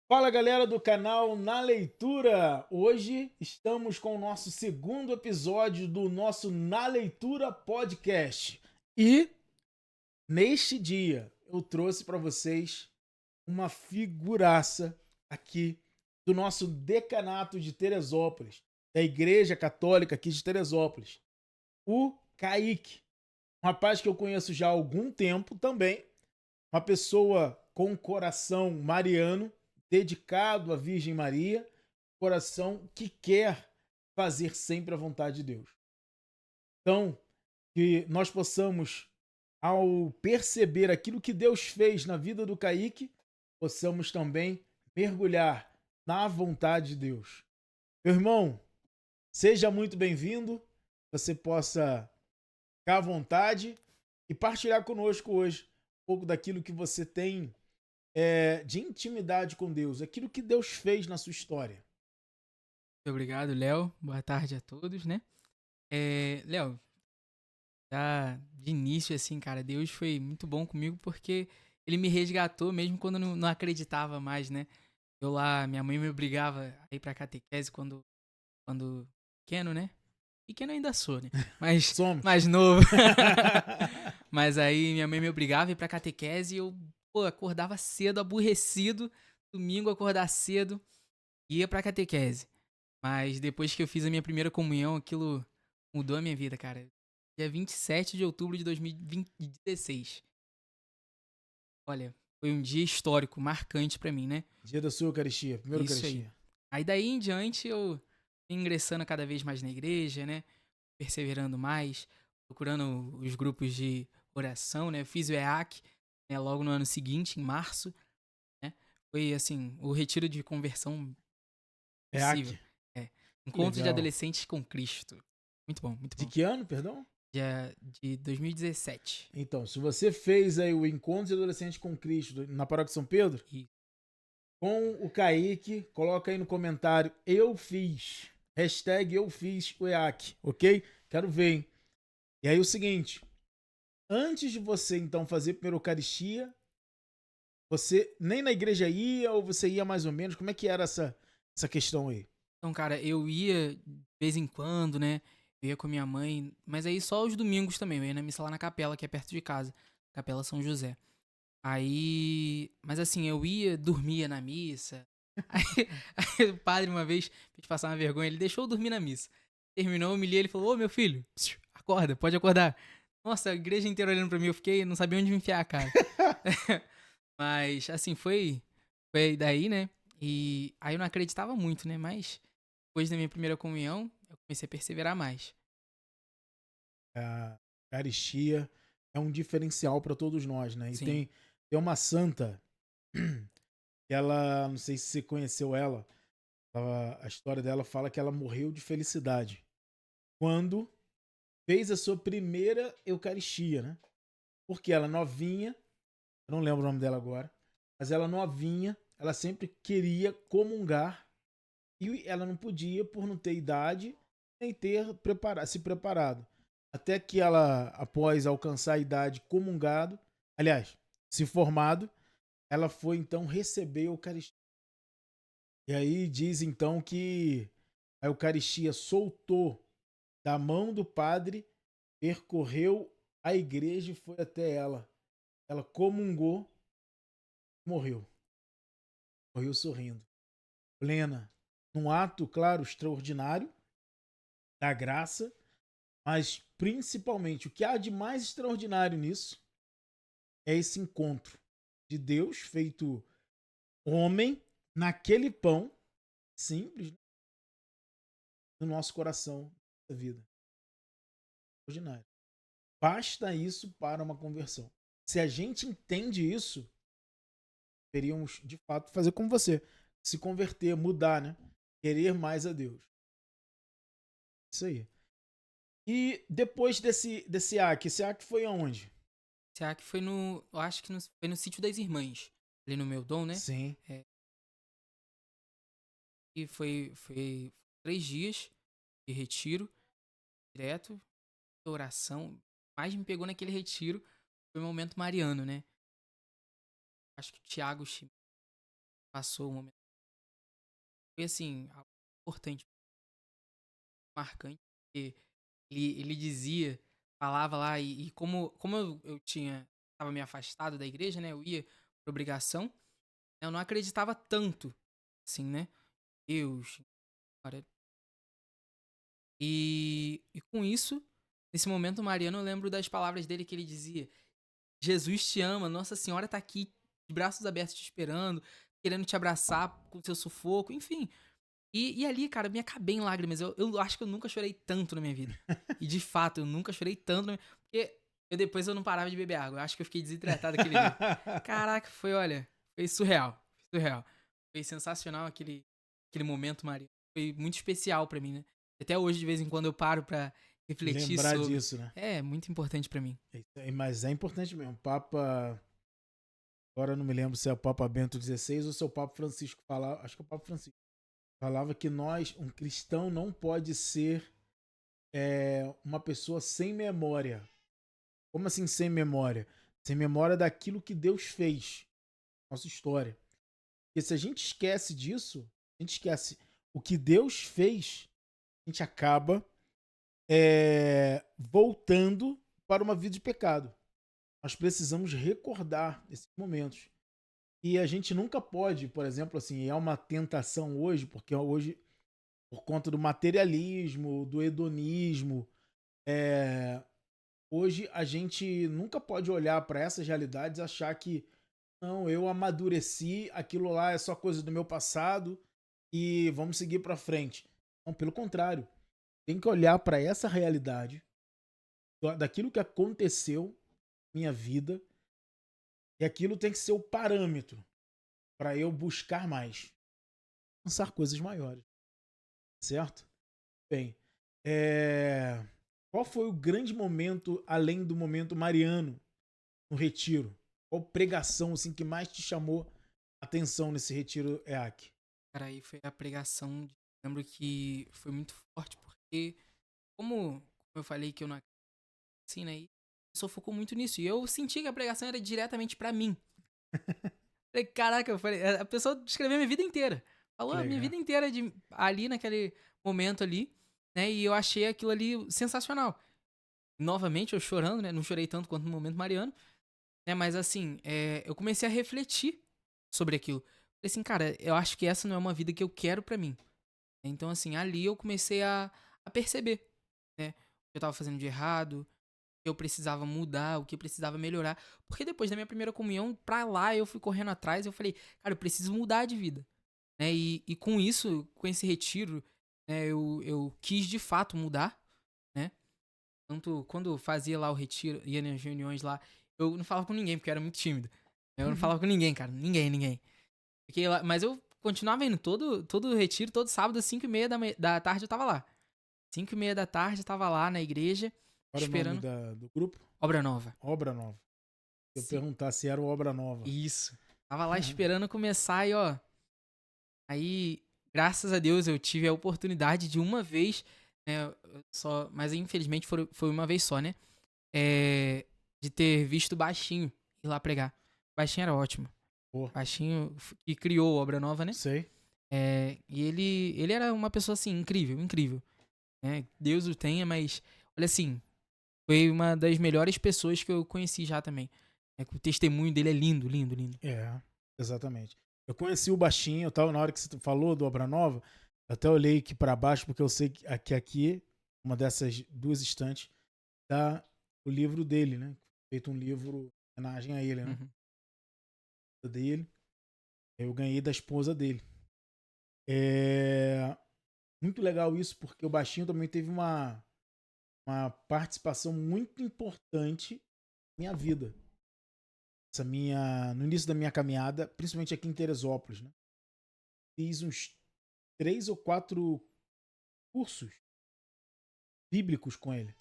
Fala galera do canal Na Leitura! Hoje estamos com o nosso segundo episódio do nosso Na Leitura Podcast. E neste dia eu trouxe para vocês uma figuraça aqui do nosso decanato de Teresópolis, da Igreja Católica aqui de Teresópolis, o Kaique. Um rapaz que eu conheço já há algum tempo também, uma pessoa com um coração mariano, dedicado à Virgem Maria, coração que quer fazer sempre a vontade de Deus. Então, que nós possamos, ao perceber aquilo que Deus fez na vida do Kaique, possamos também mergulhar na vontade de Deus. Meu irmão, seja muito bem-vindo, você possa ficar à vontade e partilhar conosco hoje um pouco daquilo que você tem de intimidade com Deus, aquilo que Deus fez na sua história. Muito obrigado, Léo. Boa tarde a todos, né? Léo, já de início, assim, cara, Deus foi muito bom comigo porque ele me resgatou mesmo quando eu não acreditava mais, né? Eu lá, minha mãe me obrigava a ir pra catequese quando pequeno, né? Pequeno ainda sou, né? Mas Somos. mais novo. Mas aí minha mãe me obrigava a ir pra catequese e eu, pô, acordava cedo, aborrecido. Domingo acordar cedo, ia pra catequese. Mas depois que eu fiz a minha primeira comunhão, aquilo mudou a minha vida, cara. Dia 27 de outubro de 2016. Olha, foi um dia histórico, marcante pra mim, né? Dia da sua Eucaristia, primeira Isso aí. Eucaristia. Aí daí em diante eu fui ingressando cada vez mais na igreja, né? Perseverando mais, procurando os grupos de oração, né? Eu fiz o EAC, né? Logo no ano seguinte, em março, né? Foi assim, o retiro de conversão É possível. aqui. É. Que Encontro de legal. adolescentes com Cristo. Muito bom, muito De bom. que ano, perdão? De 2017. Então, se você fez aí o Encontro de Adolescente com Cristo na Paróquia São Pedro, E com o Kaique, coloca aí no comentário, eu fiz. Hashtag eu fiz o EAC, ok? Quero ver, hein? E aí o seguinte, antes de você então fazer a primeira Eucaristia, você nem na igreja ia ou você ia mais ou menos? Como é que era essa questão aí? então, cara, eu ia de vez em quando, né? Eu ia com a minha mãe, mas aí só os domingos também. Eu ia na missa lá na capela, que é perto de casa. Capela São José. Aí. Mas assim, eu ia, dormia na missa. Aí, aí o padre, uma vez, fez passar uma vergonha, ele deixou eu dormir na missa. Terminou, eu me li, ele falou: Ô meu filho, acorda, pode acordar. Nossa, a igreja inteira olhando pra mim, eu fiquei, não sabia onde me enfiar, cara. Mas, assim, foi daí, né? E aí eu não acreditava muito, né? Mas depois da minha primeira comunhão, eu comecei a perseverar mais. A Eucaristia é um diferencial para todos nós, né? E Sim. tem uma santa, que ela, não sei se você conheceu ela, a história dela fala que ela morreu de felicidade quando fez a sua primeira Eucaristia, né? Porque ela novinha, eu não lembro o nome dela agora, mas ela novinha, ela sempre queria comungar e ela não podia por não ter idade nem ter se preparado. Até que ela, após alcançar a idade comungado, aliás, se formado, ela foi então receber a Eucaristia. E aí diz então que a Eucaristia soltou da mão do padre, percorreu a igreja e foi até ela. Ela comungou, morreu. Morreu sorrindo. Plena. Num ato, claro, extraordinário da graça, mas principalmente o que há de mais extraordinário nisso é esse encontro de Deus feito homem naquele pão simples, né, no nosso coração da vida. Extraordinário. Basta isso para uma conversão. Se a gente entende isso, teríamos de fato fazer como você, se converter, mudar, né? Querer mais a Deus. Isso aí. E depois desse AC, esse AC foi aonde? Será que foi no. Eu acho que foi no sítio das irmãs. Ali no meu dom, né? Sim. É, e foi 3 dias de retiro, direto, oração. Mais me pegou naquele retiro foi o momento mariano, né? Acho que o Thiago passou, o momento. Foi assim, algo importante, marcante, porque ele dizia, falava lá, e como eu tava meio afastado da igreja, né? Eu ia por obrigação, né, eu não acreditava tanto, assim, né? Deus, cara. E com isso, nesse momento, Mariano, eu lembro das palavras dele que ele dizia: Jesus te ama, Nossa Senhora tá aqui, de braços abertos te esperando, querendo te abraçar com seu sufoco, enfim. E ali, cara, eu me acabei em lágrimas. Eu acho que eu nunca chorei tanto na minha vida. E de fato, eu nunca chorei tanto na minha... Porque depois eu não parava de beber água. Eu acho que eu fiquei desidratado aquele dia. Caraca, foi, olha, foi surreal. Surreal. Foi sensacional aquele momento, Maria. Foi muito especial pra mim, né? Até hoje, de vez em quando, eu paro pra refletir Lembrar sobre. disso, né? É muito importante pra mim. Mas é importante mesmo. O Papa, agora eu não me lembro se é o Papa Bento XVI ou se é o Papa Francisco falava, acho que é o Papa Francisco, falava que um cristão não pode ser uma pessoa sem memória. Como assim sem memória? Sem memória daquilo que Deus fez, nossa história. Porque se a gente esquece disso, a gente esquece o que Deus fez, a gente acaba voltando para uma vida de pecado. Nós precisamos recordar esses momentos. E a gente nunca pode, por exemplo, assim, é uma tentação hoje, porque hoje, por conta do materialismo, do hedonismo, hoje a gente nunca pode olhar para essas realidades e achar que não, eu amadureci, aquilo lá é só coisa do meu passado e vamos seguir para frente. Não, pelo contrário, tem que olhar para essa realidade, daquilo que aconteceu na minha vida, e aquilo tem que ser o parâmetro para eu buscar mais, alcançar coisas maiores, certo? Bem, qual foi o grande momento, além do momento mariano, no retiro? Qual pregação assim, que mais te chamou a atenção nesse retiro EAC? Cara, aí foi a pregação. Lembro que foi muito forte, porque, como eu falei que eu não assim, né? E a pessoa focou muito nisso. E eu senti que a pregação era diretamente pra mim. Falei, caraca, eu falei, a pessoa descreveu a minha vida inteira. Falou Que a minha legal. vida inteira ali naquele momento ali, né? E eu achei aquilo ali sensacional. Novamente, eu chorando, né? Não chorei tanto quanto no momento Mariano, né? Mas assim, eu comecei a refletir sobre aquilo. Falei assim, cara, eu acho que essa não é uma vida que eu quero pra mim. Então, assim, ali eu comecei a perceber, né? O que eu tava fazendo de errado, que eu precisava mudar, o que eu precisava melhorar. Porque depois da minha primeira comunhão, pra lá eu fui correndo atrás, eu falei, cara, eu preciso mudar de vida. Né? E com isso, com esse retiro, né, eu quis de fato mudar, né? Tanto quando eu fazia lá o retiro, ia nas reuniões lá, eu não falava com ninguém, porque eu era muito tímido. Eu não falava com ninguém, cara. Ninguém. Fiquei lá, mas eu continuava indo todo retiro, todo sábado, às 5h30 da tarde eu tava lá. 5h30 da tarde eu tava lá na igreja, Qual era o nome esperando do grupo? obra nova. Obra Nova. Se eu Se- perguntar se era o Obra Nova. Isso. Tava lá esperando começar e, ó. Aí, graças a Deus, eu tive a oportunidade de uma vez, né? Mas infelizmente foi uma vez só, né? De ter visto o Baixinho ir lá pregar. Baixinho era ótimo. Pô, Baixinho que criou a Obra Nova, né? sei. E ele era uma pessoa, assim, incrível, incrível. Né? Deus o tenha, mas, olha assim, foi uma das melhores pessoas que eu conheci já também. O testemunho dele é lindo, lindo, lindo. Exatamente. Eu conheci o Baixinho, eu tava na hora que você falou do Obra Nova, eu até olhei aqui para baixo, porque eu sei que aqui, uma dessas duas estantes, tá o livro dele, né? Feito um livro em homenagem a ele, né? Uhum. Dele. Eu ganhei da esposa dele. É muito legal isso, porque o Baixinho também teve uma participação muito importante na minha vida. No início da minha caminhada, principalmente aqui em Teresópolis, né? Fiz uns 3 ou 4 cursos bíblicos com ele.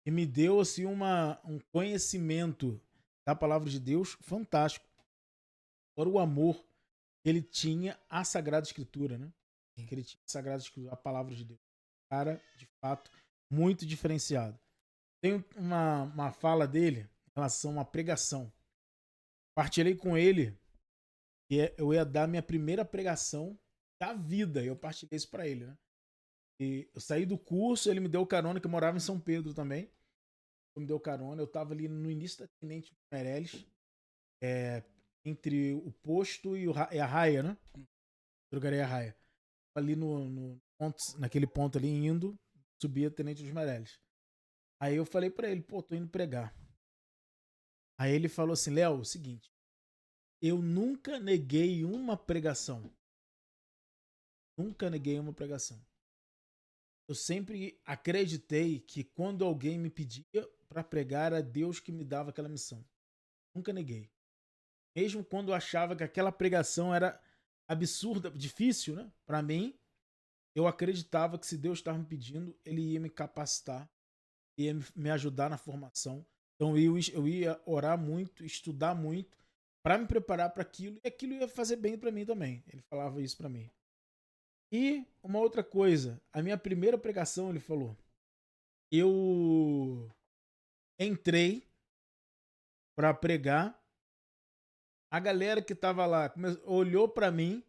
E me deu assim um conhecimento da palavra de Deus fantástico. Fora o amor que ele tinha à Sagrada Escritura, né? Sim. Que ele tinha à Sagrada Escritura, a palavra de Deus. Cara, de fato, muito diferenciado. Tem uma fala dele em relação à pregação. Partilhei com ele eu ia dar minha primeira pregação da vida. Eu partilhei isso pra ele, né? E eu saí do curso, ele me deu carona, que eu morava em São Pedro também. Ele me deu carona, eu tava ali no início da Tenente Meireles, entre o posto e a raia, né? Drogaria a raia. Ali no ponto, naquele ponto ali, indo, subia Tenente dos Meireles. Aí eu falei pra ele, pô, tô indo pregar. Aí ele falou assim, Léo, o seguinte, eu nunca neguei uma pregação. Nunca neguei uma pregação. Eu sempre acreditei que quando alguém me pedia para pregar, era Deus que me dava aquela missão. Nunca neguei. Mesmo quando eu achava que aquela pregação era absurda, difícil, né? Para mim, eu acreditava que se Deus estava me pedindo, ele ia me capacitar, ia me ajudar na formação. Então eu ia orar muito, estudar muito, para me preparar para aquilo, e aquilo ia fazer bem para mim também. Ele falava isso para mim. E uma outra coisa, a minha primeira pregação, ele falou, eu entrei para pregar, a galera que tava lá olhou para mim,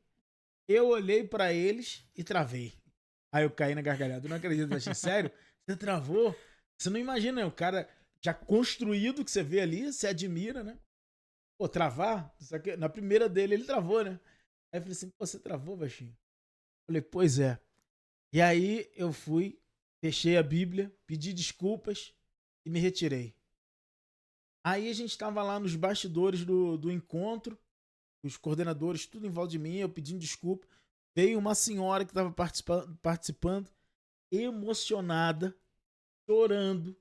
eu olhei para eles e travei. Aí eu caí na gargalhada. Eu não acredito, eu achei, sério? Você travou? Você não imagina, né? O cara já construído que você vê ali, você admira, né? Pô, travar? Na primeira dele ele travou, né? Aí eu falei assim, pô, você travou, baixinho? Eu falei, pois é. E aí eu fui, fechei a Bíblia, pedi desculpas e me retirei. Aí a gente tava lá nos bastidores do encontro, os coordenadores, tudo em volta de mim, eu pedindo desculpa. Veio uma senhora que estava participando, emocionada, chorando,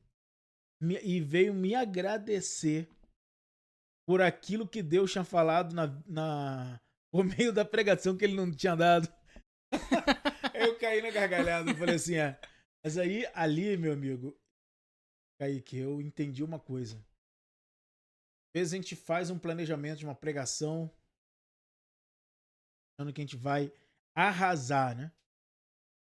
e veio me agradecer por aquilo que Deus tinha falado por meio da pregação que ele não tinha dado. Eu caí na gargalhada, eu falei assim, mas aí, ali, meu amigo, Kaique, eu entendi uma coisa. Às vezes a gente faz um planejamento de uma pregação, achando que a gente vai arrasar, né?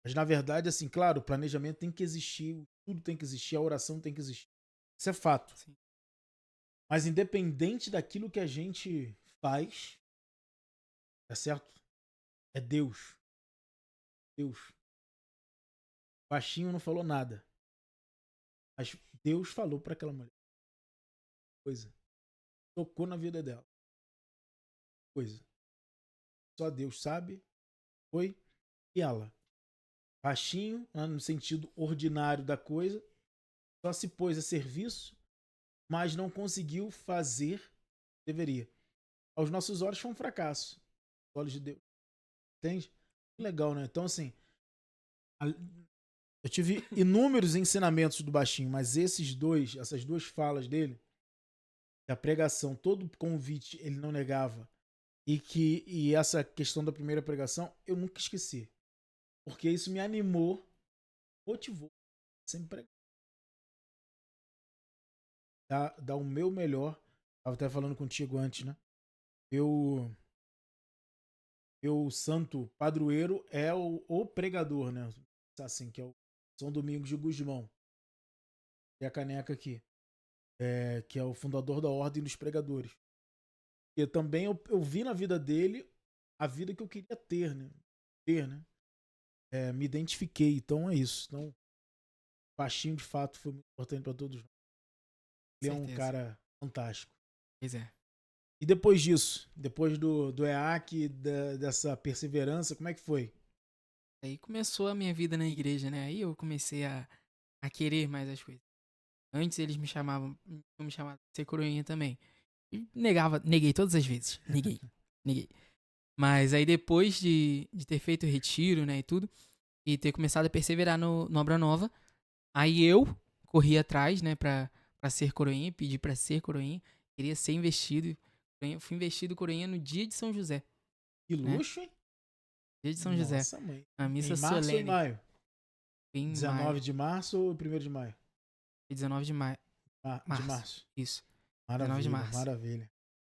Mas na verdade, assim, claro, o planejamento tem que existir, tudo tem que existir, a oração tem que existir. Isso é fato. Sim. Mas independente daquilo que a gente faz, tá certo? É Deus. Deus. O baixinho não falou nada. Mas Deus falou para aquela mulher. Coisa. Tocou na vida dela. Coisa. Só Deus sabe. Foi. E ela. Baixinho, no sentido ordinário da coisa, só se pôs a serviço, mas não conseguiu fazer o que deveria. Aos nossos olhos foi um fracasso. Aos olhos de Deus. Entende? Legal, né? Então, assim, eu tive inúmeros ensinamentos do baixinho, mas essas duas falas dele, que a pregação, todo convite ele não negava, e essa questão da primeira pregação, eu nunca esqueci. Porque isso me animou, motivou sempre pregar. Dar o meu melhor. Estava até falando contigo antes, né? Meu santo padroeiro é o pregador, né? Assim, que é o São Domingos de Gusmão. E a caneca aqui. Que é o fundador da Ordem dos Pregadores. E também eu vi na vida dele a vida que eu queria ter, né? Me identifiquei, então é isso. Então, o Baixinho, de fato, foi muito importante para todos nós. Ele é um Certeza. cara fantástico. Pois é. E depois disso, depois do EAC, dessa perseverança, como é que foi? Aí começou a minha vida na igreja, né? Aí eu comecei a querer mais as coisas. Antes eles me chamavam de ser coroinha também. E neguei todas as vezes. Neguei. Mas aí depois de ter feito o retiro, né, e tudo, e ter começado a perseverar no Obra Nova, aí eu corri atrás, né, pra ser coroinha, pedi pra ser coroinha, queria ser investido. Fui investido coroinha no dia de São José, Que né? luxo, hein? Dia de São José. Nossa, mãe. A Em missa março ou em solene. maio? Em 19 maio. de março ou 1º de maio? 19 de maio. De Março. março. Isso. 19 de Maravilha, março. maravilha.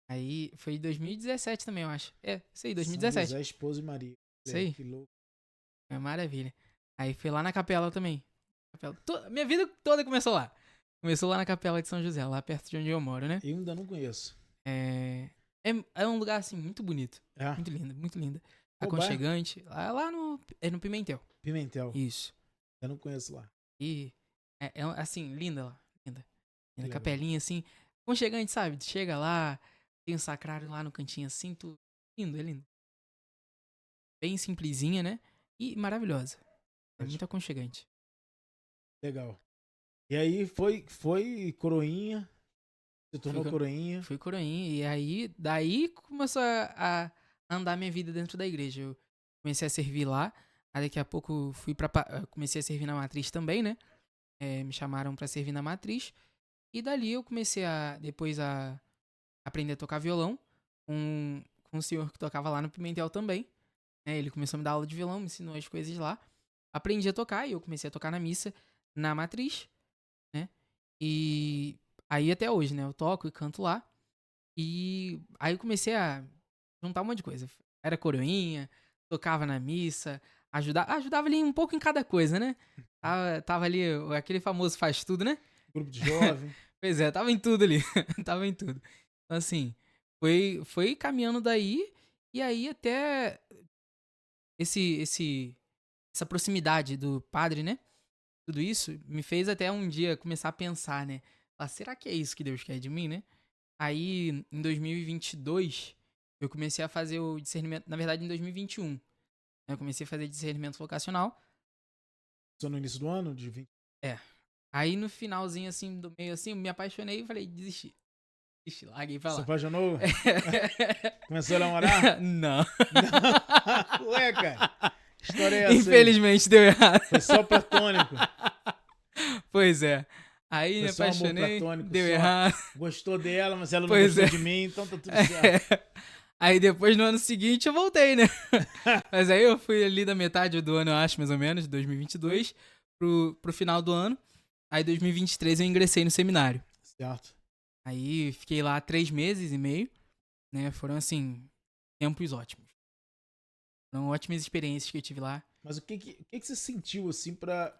Aí foi em 2017 também, eu acho. Isso aí, São 2017. José, esposa e Maria. Isso aí. Que louco. É maravilha. Aí fui lá na capela também. Minha vida toda começou lá. Começou lá na capela de São José, lá perto de onde eu moro, né? Eu ainda não conheço. É um lugar, assim, muito bonito. É. Muito lindo, muito lindo. Qual Aconchegante. Lá no Pimentel. Pimentel. Isso. Eu não conheço lá. E assim, linda lá. Linda. Linda. Legal. Capelinha, assim. Aconchegante, sabe? Chega lá, tem um sacrário lá no cantinho, assim, tudo. Lindo, é lindo. Bem simplesinha, né? E maravilhosa. É muito aconchegante. Legal. E aí foi coroinha. Se tornou coroinha. Fui coroinha. E aí, daí começou a andar minha vida dentro da igreja. Eu comecei a servir lá. Aí daqui a pouco comecei a servir na matriz também, né? Me chamaram pra servir na matriz. E dali eu comecei depois a aprender a tocar violão com um senhor que tocava lá no Pimentel também. Ele começou a me dar aula de violão, me ensinou as coisas lá. Aprendi a tocar e eu comecei a tocar na missa na matriz, né? E aí até hoje, né? Eu toco e canto lá. E aí eu comecei a juntar um monte de coisa. Era coroinha, tocava na missa, ajudava ali um pouco em cada coisa, né? Tava ali aquele famoso faz tudo, né? Grupo de jovem. Pois é, tava em tudo ali. Tava em tudo. Então, assim, foi caminhando daí. E aí até essa proximidade do padre, né? Tudo isso me fez até um dia começar a pensar, né? Será que é isso que Deus quer de mim, né? Aí, em 2022, eu comecei a fazer o discernimento. Na verdade, em 2021, né, eu comecei a fazer discernimento vocacional. Só no início do ano, de 20. É. Aí, no finalzinho, assim, do meio, assim, eu me apaixonei e falei, desisti. Desisti, larguei pra Se lá. apaixonou? Começou a namorar? Não. Não. Ué, cara. História é essa? Infelizmente, deu errado. Foi só platônico. Pois é. Aí me Foi só amor apaixonei, platônico. deu Só errado. gostou dela, mas ela não Pois gostou é. de mim, então tá tudo certo. Aí depois, no ano seguinte, eu voltei, né? Mas aí eu fui ali da metade do ano, eu acho, mais ou menos, de 2022, pro final do ano. Aí, em 2023, eu ingressei no seminário. Certo. Aí, fiquei lá 3 meses e meio, né? Foram, assim, tempos ótimos. Foram ótimas experiências que eu tive lá. Mas o que você sentiu, assim, pra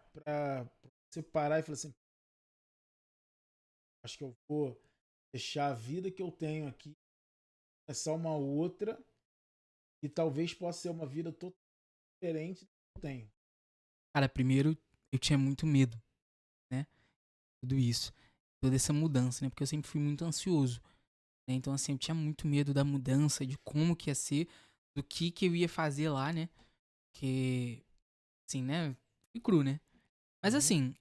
você parar e falar assim, acho que eu vou deixar a vida que eu tenho aqui, começar uma outra, e talvez possa ser uma vida totalmente diferente da que eu tenho. Cara, primeiro, eu tinha muito medo, né? Tudo isso. Toda essa mudança, né? Porque eu sempre fui muito ansioso. Né? Então, assim, eu tinha muito medo da mudança, de como que ia ser, do que eu ia fazer lá, né? Que, assim, né? Fui cru, né? Mas, assim,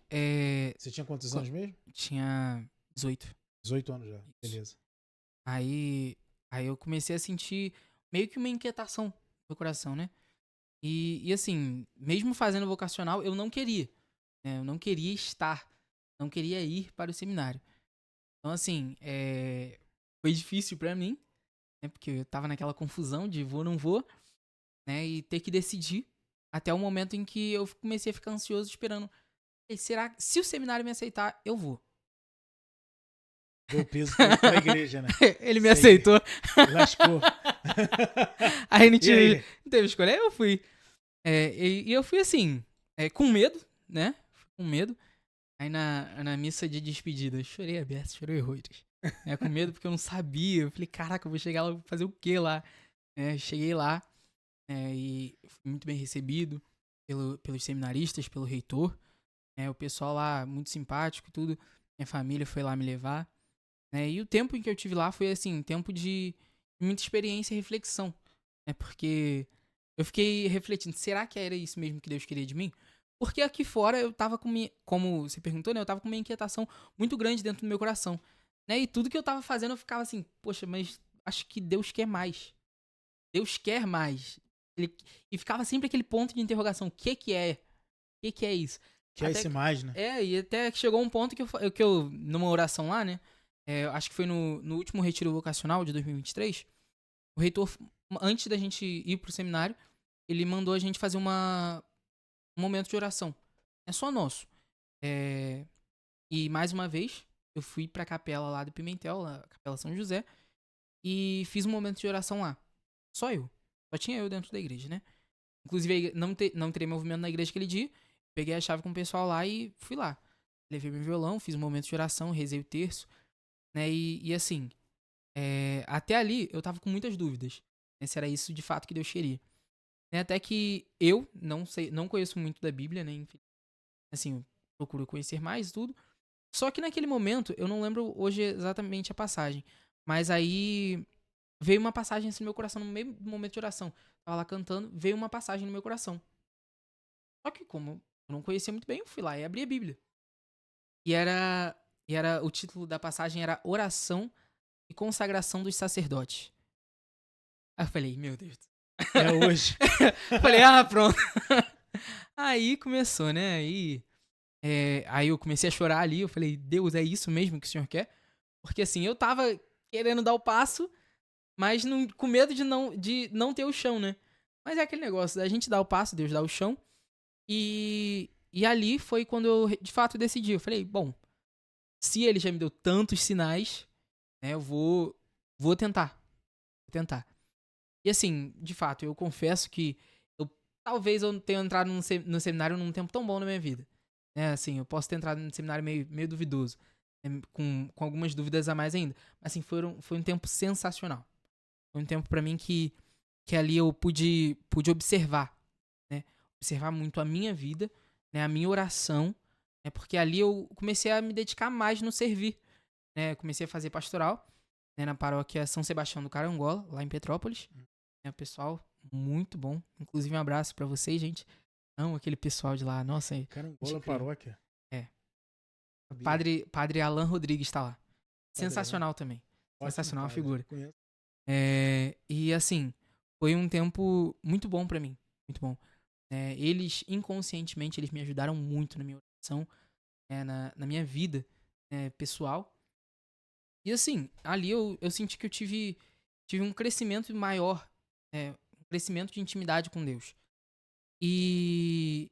Você tinha quantos anos mesmo? Tinha 18. 18 anos já. Isso. Beleza. Aí eu comecei a sentir meio que uma inquietação no meu coração, né? E assim, mesmo fazendo vocacional, eu não queria. Né? Eu não queria estar. Não queria ir para o seminário. Então, assim, foi difícil pra mim, né? Porque eu tava naquela confusão de vou ou não vou, né? E ter que decidir até o momento em que eu comecei a ficar ansioso esperando. Será que se o seminário me aceitar, eu vou? Deu peso pra igreja, né? Ele me aceitou. Lascou. Aí não teve escolha. Aí eu fui. E eu fui assim, com medo, né? Com medo. Aí na missa de despedida, eu chorei a beça, chorei horrores. Com medo porque eu não sabia. Eu falei, caraca, eu vou chegar lá, vou fazer o quê lá? Cheguei lá e fui muito bem recebido pelos seminaristas, pelo reitor. O pessoal lá muito simpático e tudo. Minha família foi lá me levar. E o tempo em que eu tive lá foi assim, tempo de muita experiência e reflexão. Porque eu fiquei refletindo, será que era isso mesmo que Deus queria de mim? Porque aqui fora eu tava como você perguntou, né? Eu tava com uma inquietação muito grande dentro do meu coração. E tudo que eu tava fazendo eu ficava assim, poxa, mas acho que Deus quer mais. Deus quer mais. E ficava sempre aquele ponto de interrogação, o que é? O que é isso? Que é esse mais, né? E até que chegou um ponto que eu numa oração lá, né? Acho que foi no último retiro vocacional de 2023, o reitor, antes da gente ir pro seminário, ele mandou a gente fazer um momento de oração. É só nosso. E mais uma vez, eu fui pra capela lá do Pimentel, a Capela São José, e fiz um momento de oração lá. Só eu. Só tinha eu dentro da igreja, né? Inclusive, não teria movimento na igreja aquele dia. Peguei a chave com o pessoal lá e fui lá. Levei meu violão, fiz um momento de oração, rezei o terço. E assim, até ali eu tava com muitas dúvidas, né, se era isso de fato que Deus queria. Né, até que eu não sei, não conheço muito da Bíblia, né? Enfim, assim, eu procuro conhecer mais e tudo. Só que naquele momento, eu não lembro hoje exatamente a passagem. Mas aí veio uma passagem assim no meu coração, no meio do momento de oração. Tava lá cantando, veio uma passagem no meu coração. Só que como eu não conhecia muito bem, eu fui lá e abri a Bíblia. E era, o título da passagem era Oração e Consagração dos Sacerdotes. Aí eu falei, meu Deus. É hoje. Falei, pronto. Aí começou, né? Aí eu comecei a chorar ali. Eu falei, Deus, é isso mesmo que o senhor quer? Porque assim, eu tava querendo dar o passo, mas com medo de não ter o chão, né? Mas é aquele negócio, a gente dá o passo, Deus dá o chão. E ali foi quando eu de fato decidi. Eu falei, bom, se ele já me deu tantos sinais, né, eu vou tentar. Vou tentar. E assim, de fato, eu confesso que talvez eu tenha entrado no seminário num tempo tão bom na minha vida. Né, assim, eu posso ter entrado num seminário meio duvidoso, né, com algumas dúvidas a mais ainda. Mas assim, foi um tempo sensacional. Foi um tempo pra mim que ali eu pude observar, né? Observar muito a minha vida, né? A minha oração, né? Porque ali eu comecei a me dedicar mais no servir, né? Comecei a fazer pastoral, né? Na paróquia São Sebastião do Carangola, lá em Petrópolis. Né? O pessoal, muito bom. Inclusive, um abraço pra vocês, gente. Amo aquele pessoal de lá. Nossa, Carangola incrível. Paróquia. É. Sabia. Padre Alan Rodrigues tá lá. Padre Alan. Sensacional também. Ótimo Sensacional a padre. figura. Conheço. E assim, foi um tempo muito bom pra mim. Muito bom. Eles, inconscientemente, eles me ajudaram muito na minha oração, na minha vida pessoal. E assim, ali eu senti que eu tive um crescimento maior, um crescimento de intimidade com Deus. E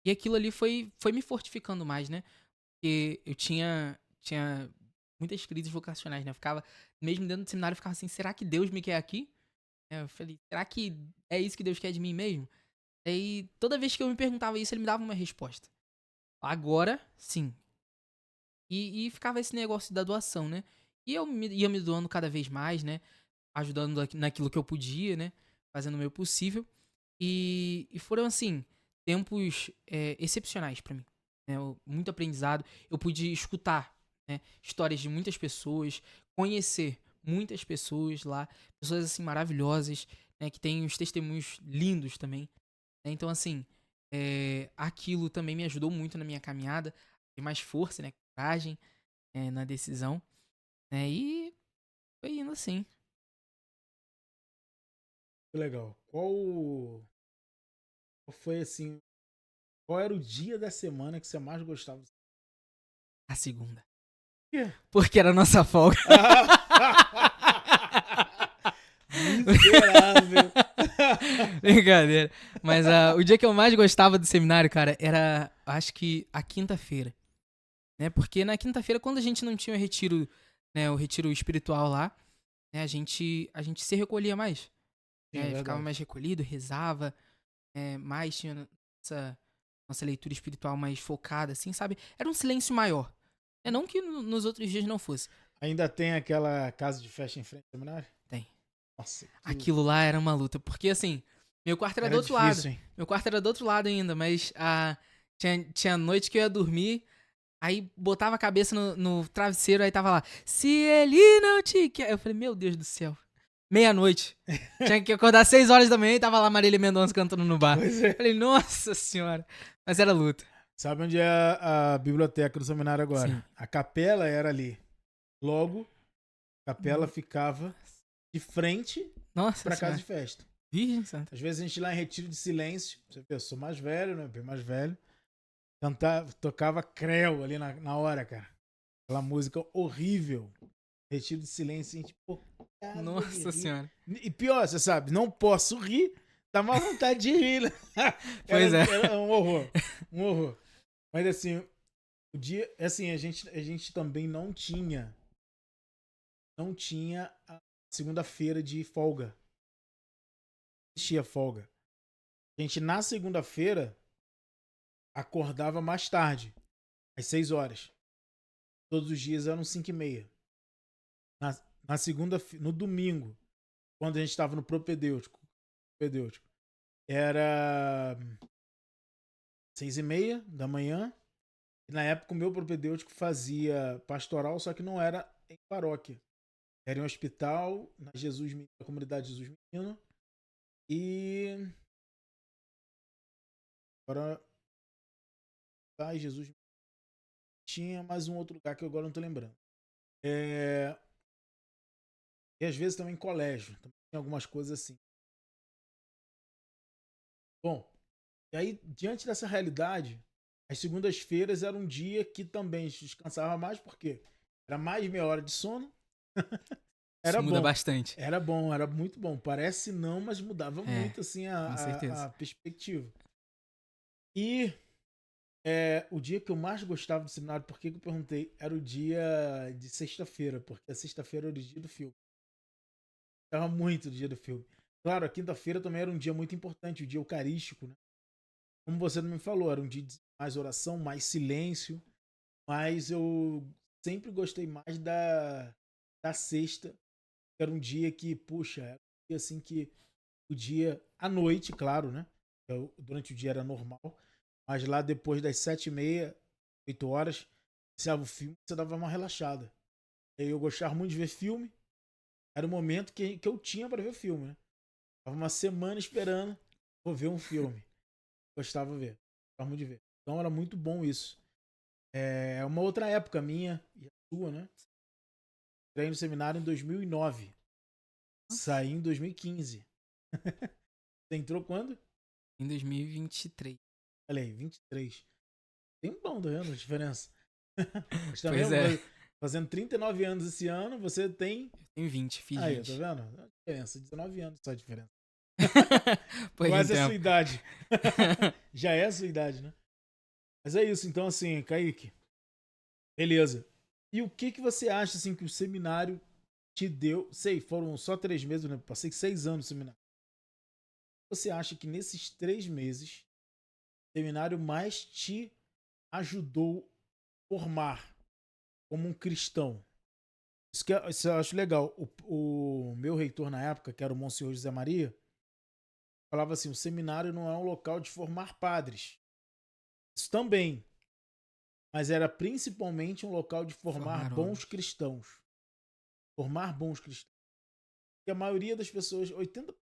aquilo ali foi me fortificando mais, né? Porque eu tinha muitas crises vocacionais, né? Eu ficava, mesmo dentro do seminário, eu ficava assim, será que Deus me quer aqui? Eu falei, será que é isso que Deus quer de mim mesmo? Aí, toda vez que eu me perguntava isso, ele me dava uma resposta. Agora, sim. E ficava esse negócio da doação, né? E eu ia me doando cada vez mais, né? Ajudando naquilo que eu podia, né? Fazendo o meu possível. E foram, assim, tempos excepcionais pra mim. Né? Muito aprendizado. Eu pude escutar, né? Histórias de muitas pessoas, conhecer muitas pessoas lá. Pessoas, assim, maravilhosas, né? Que têm os testemunhos lindos também. Né? Então, assim, aquilo também me ajudou muito na minha caminhada. Ter mais força, né? Coragem na decisão. Né? E foi indo assim. Que legal. Qual foi assim? Qual era o dia da semana que você mais gostava? A segunda. Por quê? Porque era a nossa folga. Miserável. Brincadeira. Mas o dia que eu mais gostava do seminário, cara, era, acho que a quinta-feira. Né? Porque na quinta-feira, quando a gente não tinha o retiro, né, o retiro espiritual lá, né, a gente se recolhia mais. Sim, é Ficava verdade. mais recolhido, rezava, mais tinha nossa leitura espiritual mais focada, assim, sabe? Era um silêncio maior. Não que nos outros dias não fosse. Ainda tem aquela casa de festa em frente ao seminário? Tem. Nossa, Aquilo lá era uma luta. Porque, assim, meu quarto era do era outro lado. difícil, hein? Meu quarto era do outro lado ainda, mas tinha noite que eu ia dormir, aí botava a cabeça no travesseiro, aí tava lá, se ele não te quer. Eu falei, meu Deus do céu. Meia-noite. Tinha que acordar 6 horas da manhã e tava lá Marília Mendonça cantando no bar. Pois é. Falei, nossa senhora. Mas era luta. Sabe onde é a biblioteca do seminário agora? Sim. A capela era ali. Logo, a capela ficava de frente Nossa pra casa senhora. de festa. Virgem Santa. Às vezes a gente lá em retiro de silêncio, você vê, eu sou mais velho, né? Bem mais velho. Tocava Creu ali na hora, cara. Aquela música horrível. Retiro de silêncio, a gente, pô, Nossa senhora. E pior, você sabe, não posso rir, dá uma vontade de rir, né? Pois é. Era um horror. Um horror. Mas assim, o dia. Assim, a gente também não tinha. Não tinha a segunda-feira de folga. Não existia folga. A gente, na segunda-feira, acordava mais tarde, às 6 horas. Todos os dias eram 5h30. no domingo, quando a gente estava no propedêutico, era 6h30 da manhã. E na época o meu propedêutico fazia pastoral, só que não era em paróquia. Era em um hospital, na na comunidade Jesus Menino. E agora, Jesus tinha mais um outro lugar que eu agora não tô lembrando. E às vezes também em colégio. Também tem algumas coisas assim. Bom, e aí, diante dessa realidade, as segundas-feiras era um dia que também descansava mais, porque era mais meia hora de sono. Isso Era muda bom. bastante. Era bom, era muito bom. Parece não, mas mudava É, muito assim com a certeza. perspectiva. E o dia que eu mais gostava do seminário, por que que eu perguntei? Era o dia de sexta-feira, porque a sexta-feira era o dia do filme. Gostava muito do dia do filme. Claro, a quinta-feira também era um dia muito importante, o dia eucarístico, né? Como você me falou, era um dia de mais oração, mais silêncio, mas eu sempre gostei mais da sexta, que era um dia que, puxa, era um dia assim que o dia, à noite, claro, né? Durante o dia era normal, mas lá depois das 7h30, 8 horas, iniciava o filme, você dava uma relaxada. E aí eu gostava muito de ver filme, era o momento que eu tinha para ver filme, né? Tava uma semana esperando, vou ver um filme. Gostava de ver, gostava muito de ver. Então era muito bom isso. É uma outra época minha e a sua, né? Entrei no seminário em 2009. Nossa, Saí em 2015. Você entrou quando? em 2023. Olha aí, 23. Tem um bom, tá vendo a diferença? Mas também, Pois é, fazendo 39 anos esse ano, você tem. eu tenho 20, fiz Aí, tá 20. vendo? A diferença, 19 anos só a diferença. Pois Quase a sua então. idade. Já é a sua idade, né? Mas é isso, então assim, Kaique. Beleza. E o que você acha assim que o seminário te deu? Sei, foram só 3 meses, né? Passei 6 anos no seminário. Você acha que nesses 3 meses o seminário mais te ajudou a formar como um cristão? Isso eu acho legal. O meu reitor na época, que era o Monsenhor José Maria, falava assim: o seminário não é um local de formar padres. Isso também. Mas era principalmente um local de formar Formar bons homens. cristãos. Formar bons cristãos. E a maioria das pessoas, 80%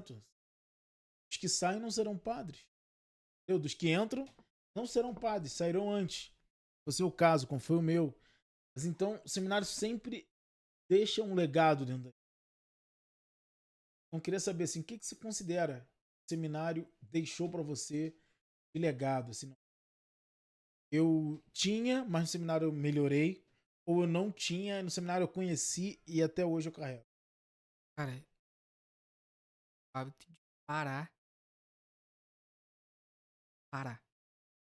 dos que saem não serão padres. Entendeu? Dos que entram, não serão padres, sairão antes. Foi o seu caso, como foi o meu. Mas então, o seminário sempre deixa um legado dentro da. Então, eu queria saber assim, o que você considera que o seminário deixou para você de legado? Assim, eu tinha, mas no seminário eu melhorei. Ou eu não tinha, no seminário eu conheci e até hoje eu carrego. Cara, o hábito de parar.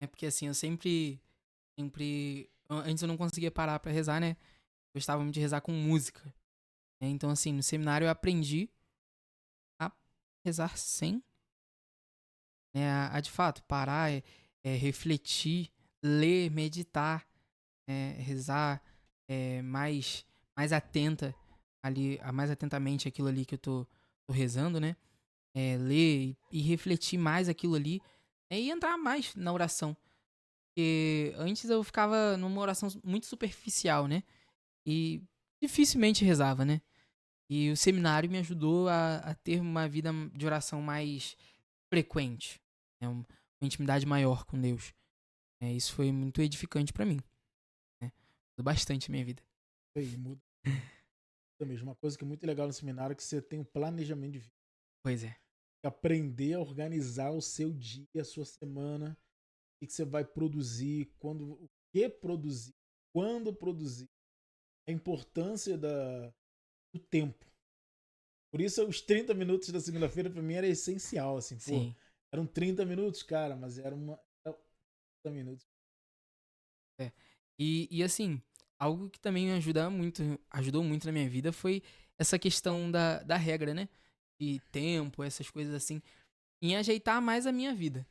É porque assim, eu antes eu não conseguia parar pra rezar, né? Eu gostava muito de rezar com música. Né? Então, assim, no seminário eu aprendi a rezar sem, né? A de fato parar, refletir, ler, meditar, rezar mais atenta ali, mais atentamente aquilo ali que eu tô rezando, né? Ler e refletir mais aquilo ali, e entrar mais na oração. Porque antes eu ficava numa oração muito superficial, né? E dificilmente rezava, né? E o seminário me ajudou a ter uma vida de oração mais frequente, né? Uma intimidade maior com Deus. Isso foi muito edificante pra mim, né? Mudou bastante a minha vida. E muda mesmo. Uma coisa que é muito legal no seminário é que você tem um planejamento de vida. Pois é. Aprender a organizar o seu dia, a sua semana, o que você vai produzir, o que produzir, quando produzir, a importância do tempo. Por isso, os 30 minutos da segunda-feira, para mim, era essencial. Assim, pô, Sim. eram 30 minutos, cara, mas era 30 minutos. É. E assim, algo que também ajudou muito na minha vida foi essa questão da regra, né? De tempo, essas coisas assim, em ajeitar mais a minha vida.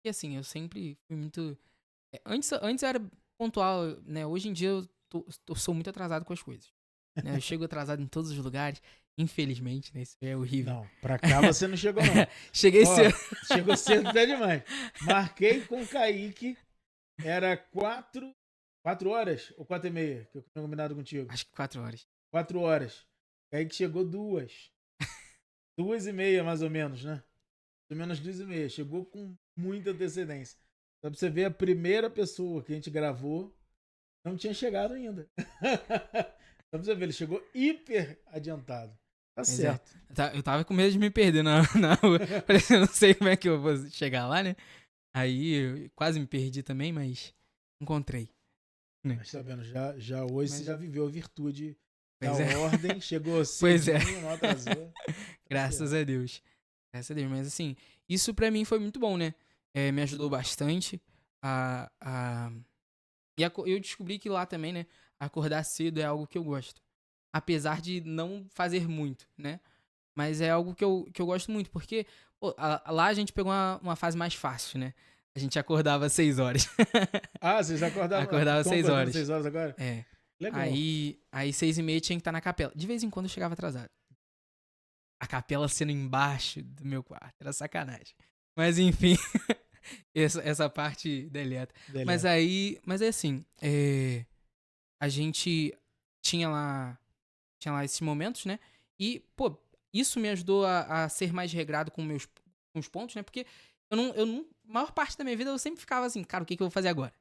E assim, eu sempre fui muito. Antes eu era pontual, né? Hoje em dia eu sou muito atrasado com as coisas. né? Eu chego atrasado em todos os lugares, infelizmente, né? Isso é horrível. Não, pra cá você não chegou, não. Cheguei Ó, cedo. chegou cedo até demais. Marquei com o Kaique, era 4 horas ou 4h30 que eu tinha combinado contigo? Acho que 4 horas. 4 horas. Kaique chegou 2. 2h30, mais ou menos, né? Mais ou menos 2h30. Chegou com muita antecedência. Só pra você ver, a primeira pessoa que a gente gravou não tinha chegado ainda. Só pra você ver, ele chegou hiper adiantado. Tá Pois certo. Eu tava com medo de me perder na rua. Falei assim, eu não sei como é que eu vou chegar lá, né? Aí eu quase me perdi também, mas encontrei. Né? Mas tá vendo, já hoje você Mas, já viveu a virtude da pois é. ordem, chegou Pois é. cedinho, não atrasou. Tá Graças certo. a Deus. Graças a Deus. Mas assim, isso pra mim foi muito bom, né? Me ajudou bastante a... eu descobri que lá também, né? Acordar cedo é algo que eu gosto. Apesar de não fazer muito, né? Mas é algo que eu gosto muito, porque pô, lá a gente pegou uma fase mais fácil, né? A gente acordava às 6 horas. Ah, vocês acordavam. Acordava às Estão 6 acordando horas. 6 horas agora? É. Legal. Aí 6h30 tinha que estar na capela. De vez em quando eu chegava atrasado. A capela sendo embaixo do meu quarto. Era sacanagem. Mas enfim, essa parte deleta. Beleza. Mas é assim, a gente tinha lá, tinha lá esses momentos, né? E, pô, isso me ajudou a ser mais regrado com os pontos, né? Porque maior parte da minha vida eu sempre ficava assim, cara, o que eu vou fazer agora?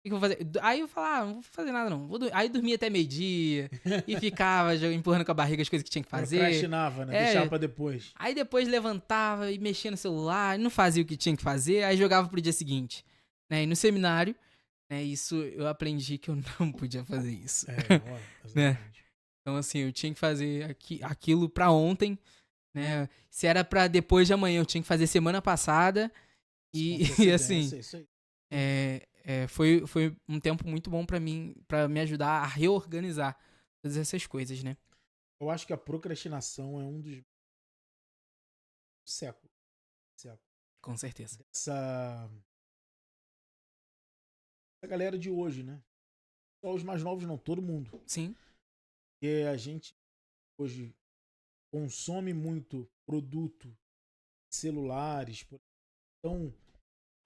O que eu vou fazer? Aí eu falava, não vou fazer nada não. Aí dormia até meio-dia e ficava empurrando com a barriga as coisas que tinha que fazer. Procrastinava, né? Deixava pra depois. Aí depois levantava e mexia no celular, não fazia o que tinha que fazer, aí jogava pro dia seguinte. Né? E no seminário, né, isso eu aprendi que eu não podia fazer isso. Ó, Né? exatamente. Então, assim, eu tinha que fazer aquilo pra ontem, né? Se era pra depois de amanhã, eu tinha que fazer semana passada. Com E assim, antecedência, isso aí. foi um tempo muito bom pra mim, pra me ajudar a reorganizar todas essas coisas, né? Eu acho que a procrastinação é um dos séculos. Com certeza. Essa galera de hoje, né? Só os mais novos não, todo mundo. Sim, Porque a gente hoje consome muito produto, celulares, tão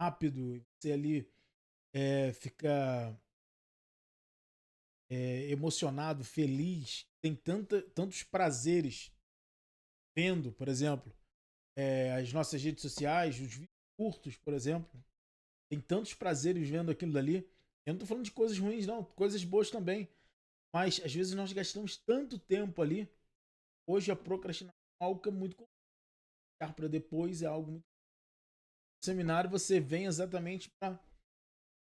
rápido, você ali fica emocionado, feliz, tem tantos prazeres vendo, por exemplo, as nossas redes sociais, os vídeos curtos, por exemplo, tem tantos prazeres vendo aquilo dali. Eu não tô falando de coisas ruins, não, coisas boas também. Mas às vezes nós gastamos tanto tempo ali. Hoje a procrastinação é algo que é muito complicado para depois, é algo muito. No seminário você vem exatamente para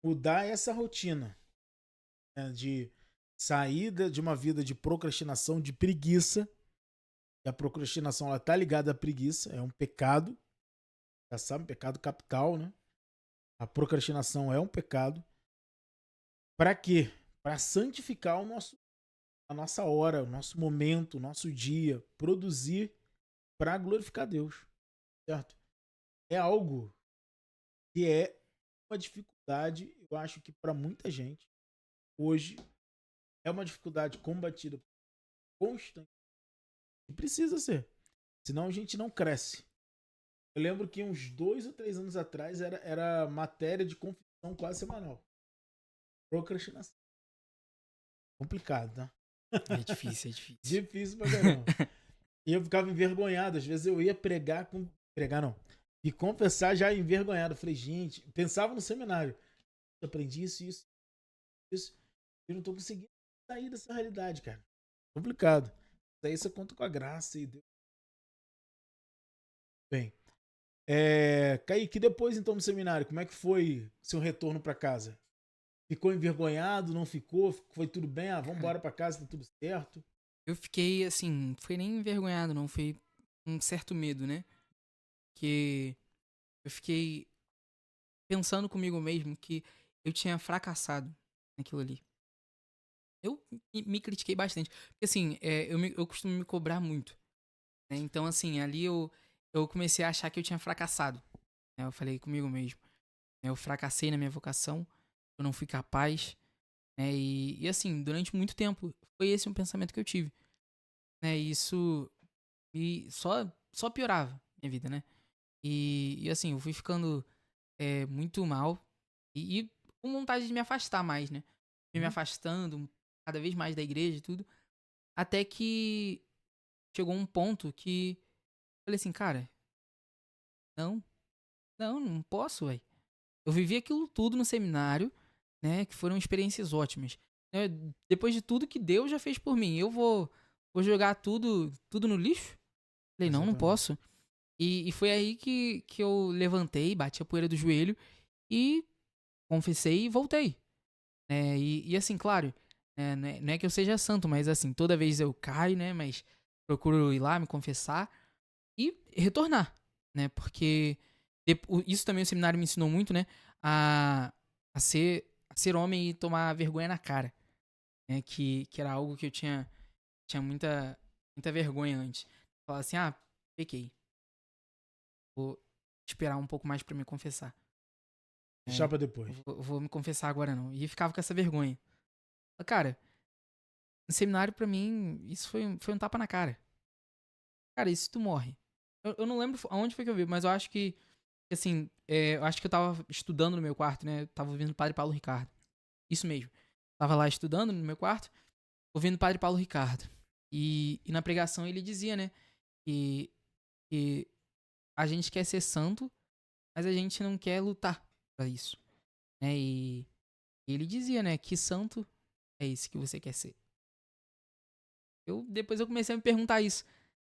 mudar essa rotina, né, de saída de uma vida de procrastinação, de preguiça. E a procrastinação ela tá ligada à preguiça, é um pecado, já sabe, um pecado capital, né? A procrastinação é um pecado. Para quê? Para santificar a nossa hora, o nosso momento, o nosso dia, produzir para glorificar Deus, certo? É algo que é uma dificuldade, eu acho que para muita gente hoje é uma dificuldade combatida constante e precisa ser, senão a gente não cresce. Eu lembro que uns 2 ou 3 anos atrás era matéria de confissão quase semanal. Procrastinação. Complicado, tá? é difícil, é difícil. Difícil pra caramba. E eu ficava envergonhado. Às vezes eu ia pregar com. Pregar não. E confessar já envergonhado. Eu falei, gente, pensava no seminário. Eu aprendi isso. Eu não tô conseguindo sair dessa realidade, cara. Complicado. Daí você conta com a graça e Deus. Bem. Kaique, depois então no seminário, como é que foi seu retorno pra casa? Ficou envergonhado? Não ficou? Foi tudo bem? Ah, vamos Cara, embora pra casa, tá tudo certo? eu fiquei assim, não foi nem envergonhado, não, foi um certo medo, né? Que eu fiquei pensando comigo mesmo que eu tinha fracassado naquilo ali. Eu me critiquei bastante. Porque assim, eu costumo me cobrar muito. Né? Então, assim, ali eu comecei a achar que eu tinha fracassado. Né? Eu falei comigo mesmo. Né? Eu fracassei na minha vocação, eu não fui capaz. né? E assim, durante muito tempo, foi esse um pensamento que eu tive, né? E isso só piorava minha vida, né? E assim, eu fui ficando muito mal e com vontade de me afastar mais, né? Me Uhum. afastando cada vez mais da igreja e tudo. Até que chegou um ponto que eu falei assim, cara, não, não posso, velho. Eu vivi aquilo tudo no seminário, né? Que foram experiências ótimas. Né, depois de tudo que Deus já fez por mim, vou jogar tudo no lixo? Falei, não Exatamente. posso. E foi aí que eu levantei, bati a poeira do joelho e confessei e voltei. Né? E assim, claro, né, não é que eu seja santo, mas assim, toda vez eu caio, né? Mas procuro ir lá, me confessar e retornar, né? Porque isso também o seminário me ensinou muito, né? A, a ser homem e tomar vergonha na cara, né? Que era algo que eu tinha muita vergonha antes. Falar assim, pequei. Vou esperar um pouco mais pra me confessar. Deixar Né? pra depois. Vou me confessar agora não. E ficava com essa vergonha. Cara, no seminário pra mim, isso foi um tapa na cara. Cara, isso tu morre. Eu não lembro aonde foi que eu vi, mas eu acho que assim, eu acho que eu tava estudando no meu quarto, né? Eu tava ouvindo o Padre Paulo Ricardo. Isso mesmo. Tava lá estudando no meu quarto, ouvindo o Padre Paulo Ricardo. E na pregação ele dizia, né? Que, que a gente quer ser santo, mas a gente não quer lutar pra isso. Né? E ele dizia, né? Que santo é esse que você quer ser? Depois eu comecei a me perguntar isso.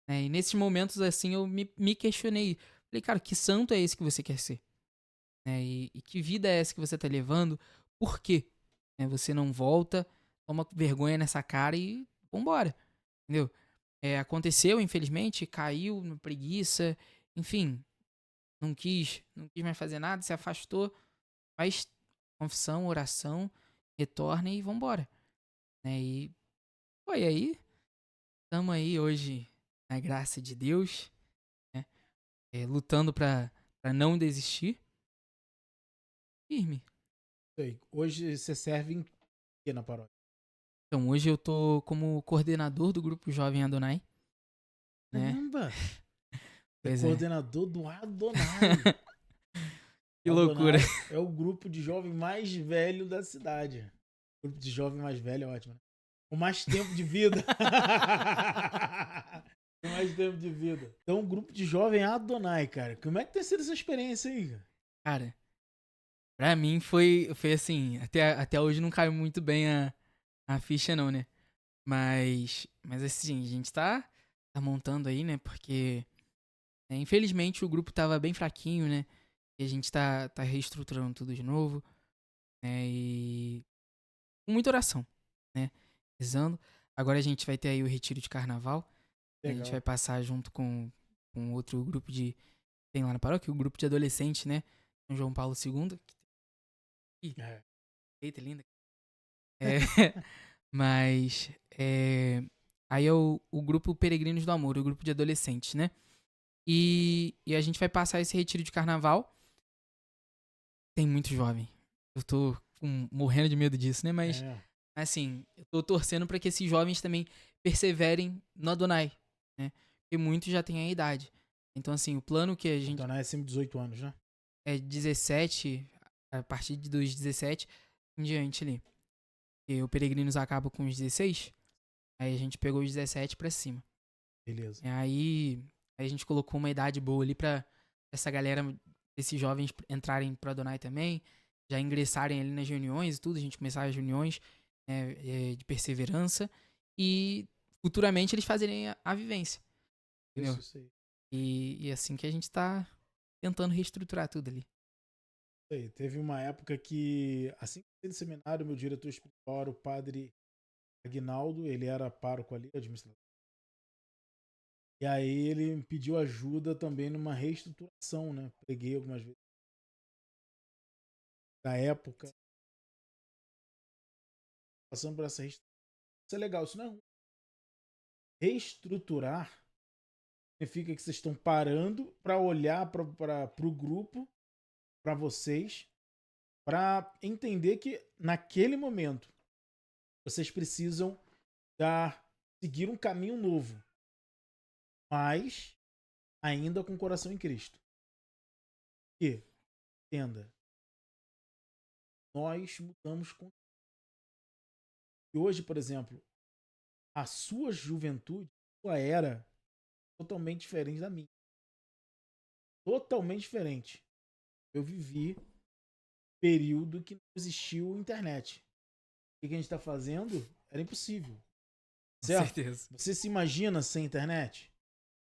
Né? E nesses momentos, assim, eu me questionei. Falei, cara, que santo é esse que você quer ser? Né? E que vida é essa que você tá levando? Por quê? Né? Você não volta, toma vergonha nessa cara e vambora. Entendeu? Aconteceu, infelizmente, caiu na preguiça, enfim, não quis mais fazer nada, se afastou, mas confissão, oração, retorna e vambora. Né? E foi aí, estamos aí hoje, na graça de Deus, né? Lutando pra não desistir, firme. Sei. Hoje você serve em quê na paróquia? Então, hoje eu tô como coordenador do grupo Jovem Adonai, né? Caramba! Você é Pois é. coordenador do Adonai. Que O loucura. Adonai é o grupo de jovem mais velho da cidade. O grupo de jovem mais velho é ótimo, né? Com mais tempo de vida. Com mais tempo de vida. Então, um grupo de jovem Adonai, cara. Como é que tem sido essa experiência aí, cara? Cara, pra mim foi assim, até hoje não caiu muito bem a ficha não, né? Mas assim, a gente tá montando aí, né? Porque infelizmente o grupo tava bem fraquinho, né? E a gente tá reestruturando tudo de novo, né? E com muita oração, né? Rezando. Agora a gente vai ter aí o retiro de carnaval. A gente vai Legal. passar junto com outro grupo de. Tem lá na paróquia, o grupo de adolescentes, né? São João Paulo II. Ih, É. eita, linda. É, mas. Aí é o grupo Peregrinos do Amor, o grupo de adolescentes, né? E a gente vai passar esse retiro de carnaval. Tem muito jovem. Eu tô morrendo de medo disso, né? Mas, É. assim, eu tô torcendo pra que esses jovens também perseverem no Adonai, né? Porque muitos já têm a idade. Então, assim, o plano que a gente Adonai é acima de 18 anos, né? é 17, a partir dos 17 em diante ali. E o Peregrinos acaba com os 16, aí a gente pegou os 17 pra cima. Beleza. E aí a gente colocou uma idade boa ali pra essa galera, esses jovens entrarem pro Adonai também, já ingressarem ali nas reuniões e tudo, a gente começar as reuniões de perseverança e futuramente eles fazerem a vivência, entendeu? Isso aí. E assim que a gente tá tentando reestruturar tudo ali. Isso aí. Teve uma época que, assim que eu saí do seminário, meu diretor espiritual era o padre Aguinaldo, ele era pároco ali, administrador. E aí ele me pediu ajuda também numa reestruturação, né? Preguei algumas vezes da época, passando por essa reestruturação. Isso é legal, isso não é ruim. Reestruturar significa que vocês estão parando para olhar para o grupo, para vocês, para entender que naquele momento vocês precisam seguir um caminho novo, mas ainda com o coração em Cristo. E, entenda, nós mudamos com... E hoje, por exemplo, a sua juventude, a sua era, é totalmente diferente da minha. Totalmente diferente. Eu vivi um período que não existiu internet. O que a gente está fazendo era impossível. Com Certo? certeza. Você se imagina sem internet?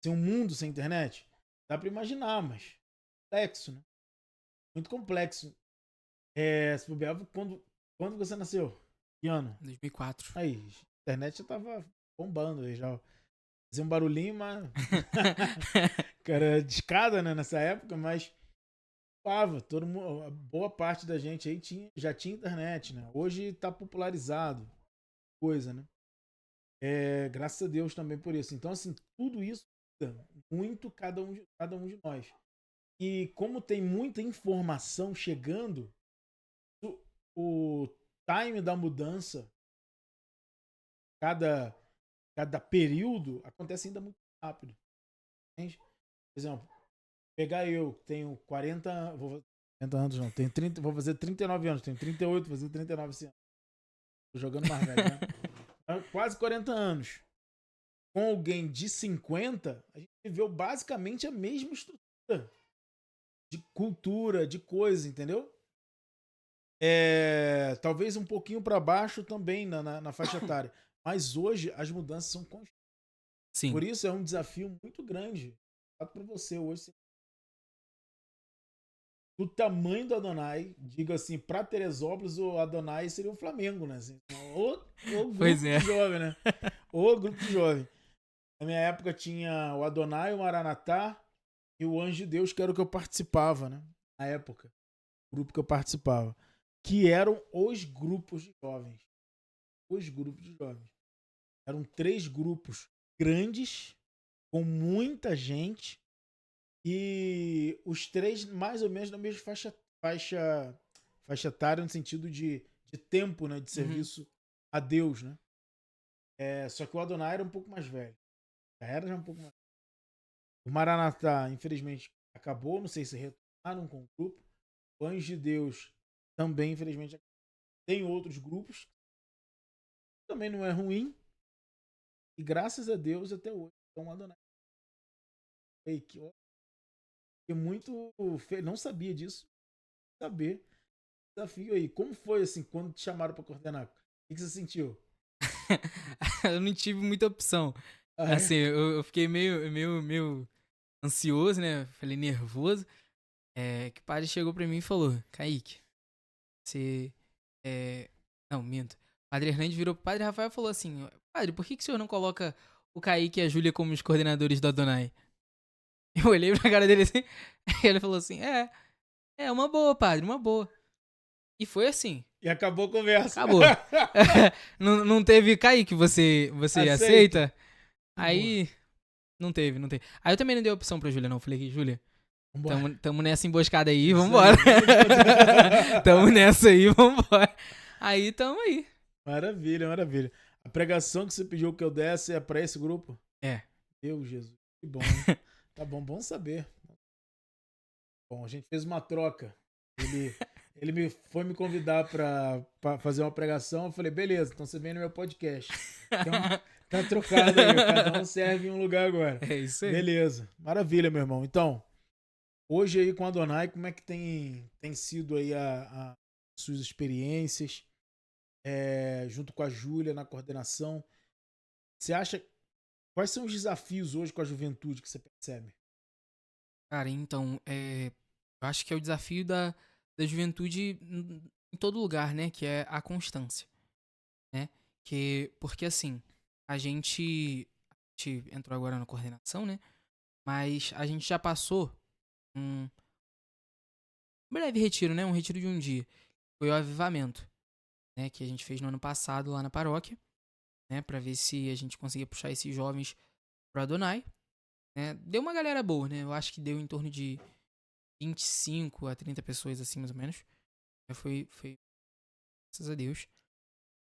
Sem um mundo sem internet? Dá para imaginar, mas complexo, né? Muito complexo. Se bobear, quando você nasceu? Que ano? 2004. Aí, a internet já tava bombando aí já. Fazia um barulhinho, mas... Cara, de escada, né, nessa época, mas todo mundo, a boa parte da gente aí já tinha internet, né? Hoje tá popularizado, coisa, né? Graças a Deus também por isso. Então, assim, tudo isso muda muito cada um de nós. E como tem muita informação chegando, o time da mudança, cada período, acontece ainda muito rápido. Entende? Por exemplo, pegar eu, que tenho 40, 40 anos, não, tenho 30, vou fazer 39 anos, tenho 38, vou fazer 39 esse ano. Tô jogando mais velho, né? Quase 40 anos. Com alguém de 50, a gente viveu basicamente a mesma estrutura de cultura, de coisa, entendeu? Talvez um pouquinho para baixo também na faixa etária. Mas hoje as mudanças são constantes. Sim. Por isso é um desafio muito grande. Para você hoje. Do tamanho do Adonai, digo assim, para Teresópolis, o Adonai seria o Flamengo, né? Assim, o grupo Pois é. de jovem, né? O grupo de jovem. Na minha época tinha o Adonai, o Maranatá e o Anjo de Deus, que era o que eu participava, né? Na época. O grupo que eu participava. Que eram os grupos de jovens. Os grupos de jovens. Eram 3 grupos grandes, com muita gente, e os 3 mais ou menos na mesma faixa etária, no sentido de tempo, né? De serviço a Deus, né? Só que o Adonai era um pouco mais velho. Já um pouco mais. O Maranatá, infelizmente, acabou. Não sei se retornaram com o grupo. O Anjo de Deus também, infelizmente, tem outros grupos. Também não é ruim. E graças a Deus, até hoje, estão Adonai. Que muito. Não sabia disso. Saber. Desafio aí. Como foi, assim, quando te chamaram para coordenar? O que você sentiu? Eu não tive muita opção. Ah, Assim, eu fiquei meio ansioso, né? Falei nervoso. Que o padre chegou pra mim e falou: Kaique, você. Não, minto. O padre Hernandes virou pro padre Rafael e falou assim: Padre, por que o senhor não coloca o Kaique e a Júlia como os coordenadores do Adonai? Eu olhei pra cara dele assim, e ele falou assim: É uma boa, padre, uma boa. E foi assim. E acabou a conversa. Acabou. Não teve Kaique, você Aceito. aceita? Aí. Não teve. Aí eu também não dei opção pra Júlia, não. Falei, Júlia, Vambora. tamo nessa emboscada aí, Isso vambora. aí. Tamo nessa aí, vambora. Aí tamo aí. Maravilha, maravilha. A pregação que você pediu que eu desse é para esse grupo? É. Meu Jesus, que bom, hein? Tá bom, bom saber. Bom, a gente fez uma troca. Ele foi me convidar para fazer uma pregação. Eu falei, beleza, então você vem no meu podcast. Então, tá trocado aí, cada um serve em um lugar agora. É isso aí. Beleza, maravilha, meu irmão. Então, hoje aí com a Adonai, como é que tem sido aí as suas experiências, junto com a Júlia na coordenação? Você acha, quais são os desafios hoje com a juventude que você percebe? Cara, então, eu acho que é o desafio da juventude em todo lugar, né? Que é a constância, né? Porque assim, a gente entrou agora na coordenação, né? Mas a gente já passou um breve retiro, né? Um retiro de um dia. Foi o avivamento, né? Que a gente fez no ano passado lá na paróquia, né? Pra ver se a gente conseguia puxar esses jovens pro Adonai, né? Deu uma galera boa, né? Eu acho que deu em torno de 25 a 30 pessoas, assim, mais ou menos. Foi graças a Deus.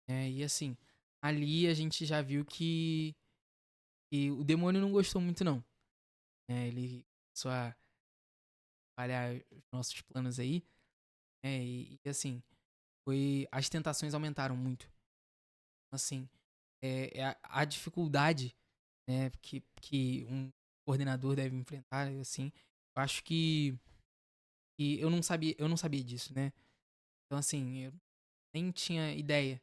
E assim, ali a gente já viu que o demônio não gostou muito, não. Ele começou a falhar os nossos planos aí. E assim, as tentações aumentaram muito. Assim, a dificuldade, né, que um coordenador deve enfrentar, assim, eu acho que eu não sabia disso, né? Então, assim, eu nem tinha ideia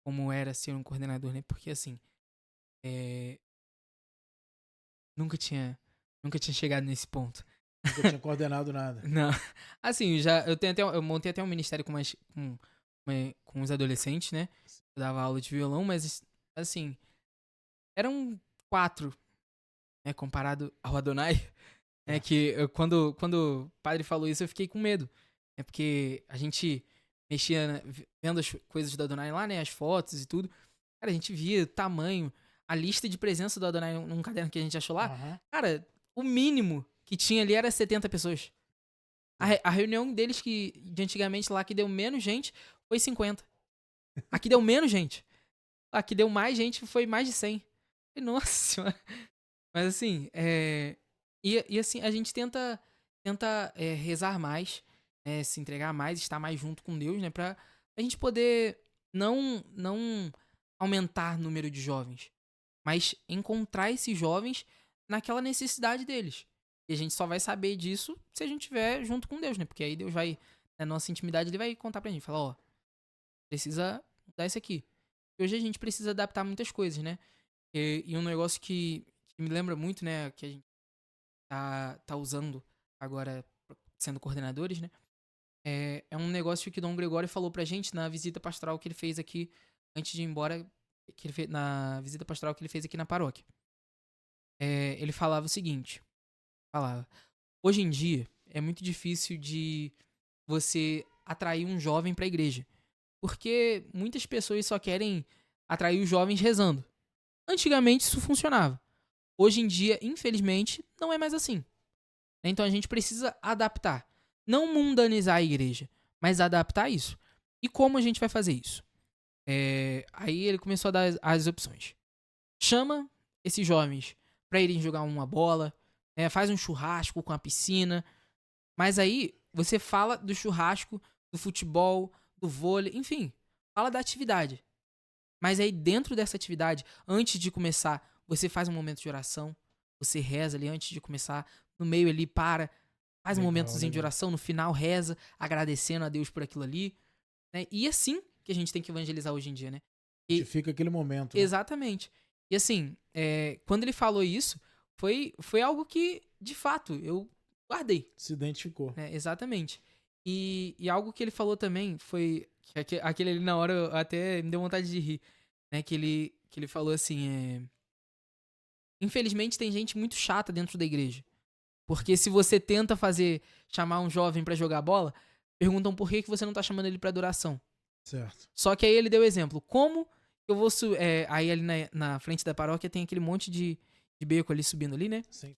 como era ser um coordenador, né? Porque, assim, é, nunca tinha, nunca tinha chegado nesse ponto. Nunca tinha coordenado nada. Não. Assim, eu montei até um ministério com os adolescentes, né? Eu dava aula de violão, mas, assim, eram 4, né? Comparado ao Adonai. Quando o padre falou isso, eu fiquei com medo. Porque a gente mexia, vendo as coisas do Adonai lá, né? As fotos e tudo. Cara, a gente via o tamanho, a lista de presença do Adonai num caderno que a gente achou lá. Aham. Cara, o mínimo que tinha ali era 70 pessoas. A reunião deles de antigamente lá que deu menos gente foi 50. Aqui deu menos gente. Aqui deu mais gente, foi mais de 100. Nossa senhora. Mas assim, e assim, a gente tenta rezar mais, se entregar mais, estar mais junto com Deus, né? Pra a gente poder não aumentar o número de jovens, mas encontrar esses jovens naquela necessidade deles. E a gente só vai saber disso se a gente estiver junto com Deus, né? Porque aí Deus vai, na nossa intimidade, ele vai contar pra gente, falar, ó, precisa mudar isso aqui. E hoje a gente precisa adaptar muitas coisas, né? E um negócio que me lembra muito, né, que a gente tá usando agora, sendo coordenadores, né? É um negócio que o Dom Gregório falou pra gente na visita pastoral que ele fez aqui, antes de ir embora, na visita pastoral que ele fez aqui na paróquia. Ele falava o seguinte, falava, hoje em dia é muito difícil de você atrair um jovem pra igreja, porque muitas pessoas só querem atrair os jovens rezando. Antigamente isso funcionava. Hoje em dia, infelizmente, não é mais assim. Então a gente precisa adaptar. Não mundanizar a igreja, mas adaptar isso. E como a gente vai fazer isso? Aí ele começou a dar as opções. Chama esses jovens para irem jogar uma bola, faz um churrasco com a piscina. Mas aí você fala do churrasco, do futebol, do vôlei, enfim, fala da atividade. Mas aí dentro dessa atividade, antes de começar, você faz um momento de oração, você reza ali antes de começar, no meio ali faz um Legal, momentozinho de legal. oração, no final reza, agradecendo a Deus por aquilo ali, né? E assim que a gente tem que evangelizar hoje em dia, né? E, Fica aquele momento, né? exatamente. E assim, quando ele falou isso, foi algo que, de fato, eu guardei. Se identificou. Exatamente. E algo que ele falou também foi. Aquele ali na hora até me deu vontade de rir. Né? Que ele falou assim: infelizmente tem gente muito chata dentro da igreja. Porque se você tenta chamar um jovem pra jogar bola, perguntam por que você não tá chamando ele pra adoração. Certo. Só que aí ele deu exemplo. Como eu vou. Aí ali na frente da paróquia tem aquele monte de beco ali subindo ali, né? Sim.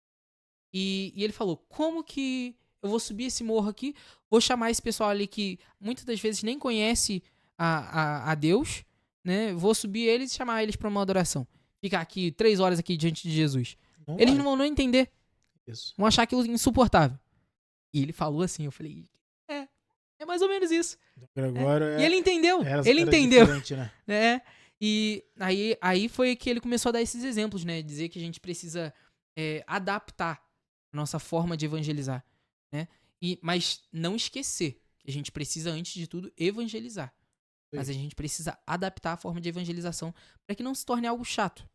E ele falou: como que eu vou subir esse morro aqui? Vou chamar esse pessoal ali que muitas das vezes nem conhece a Deus, né? Vou subir eles e chamar eles pra uma adoração. Ficar aqui 3 horas aqui diante de Jesus. Não Eles vai. não vão nem entender. Isso. Vão achar aquilo insuportável. E ele falou assim, eu falei, é mais ou menos isso. Dom Gregório E ele entendeu, era ele entendeu. diferente, né? Né? E aí foi que ele começou a dar esses exemplos, né? Dizer que a gente precisa adaptar a nossa forma de evangelizar, né? Mas não esquecer que a gente precisa, antes de tudo, evangelizar. Sim. Mas a gente precisa adaptar a forma de evangelização para que não se torne algo chato,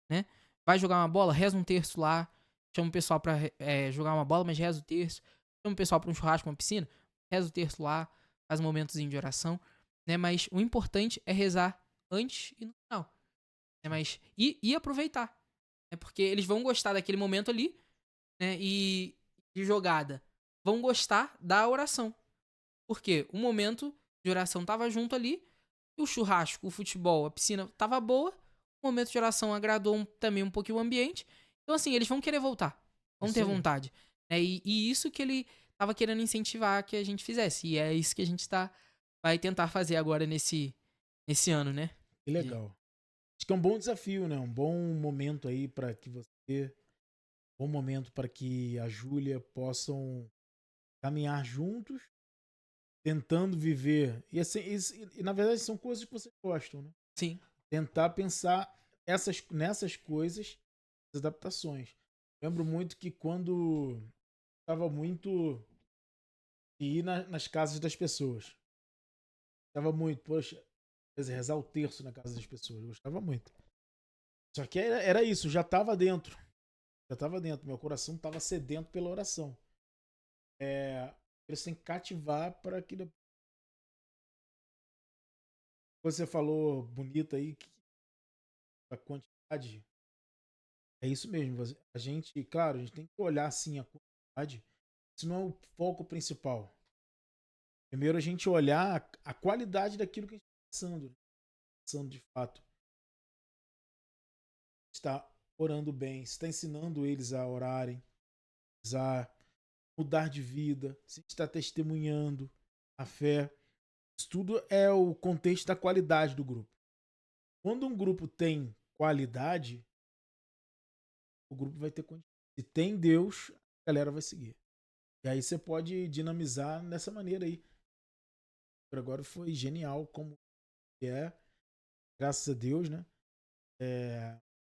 né? Vai jogar uma bola, reza um terço lá, chama o pessoal pra jogar uma bola, mas reza o terço. Chama o pessoal pra um churrasco, uma piscina, reza o terço lá, faz um momentozinho de oração, né? Mas o importante é rezar antes e no final. Né? E aproveitar. Né? Porque eles vão gostar daquele momento ali, né? E de jogada. Vão gostar da oração. Porque o momento de oração tava junto ali, e o churrasco, o futebol, a piscina tava boa, o momento de oração agradou também um pouquinho o ambiente. Então, assim, eles vão querer voltar. Vão ter vontade. Né? E isso que ele tava querendo incentivar que a gente fizesse. E é isso que a gente vai tentar fazer agora nesse ano, né? Que legal. Acho que é um bom desafio, né? Um bom momento aí para que você, bom momento para que a Júlia possam caminhar juntos, tentando viver. E assim, e, na verdade são coisas que vocês gostam, né? Sim. Tentar pensar nessas coisas, as adaptações. Lembro muito que quando estava muito de ir nas casas das pessoas. Gostava muito, poxa, quer dizer, rezar o terço na casa das pessoas. Gostava muito. Só que era isso, já estava dentro. Já estava dentro. Meu coração estava sedento pela oração. Eles têm que cativar para que depois. Você falou bonito aí, que a quantidade. É isso mesmo. A gente, claro, a gente tem que olhar sim a quantidade. Isso não é o foco principal. Primeiro a gente olhar a qualidade daquilo que a gente está passando, né? Passando de fato. Está orando bem, está ensinando eles a orarem, a mudar de vida, se está testemunhando a fé. Isso tudo é o contexto da qualidade do grupo. Quando um grupo tem qualidade, o grupo vai ter quantidade. Se tem Deus, a galera vai seguir. E aí você pode dinamizar nessa maneira aí. Por agora foi genial como é, graças a Deus, né?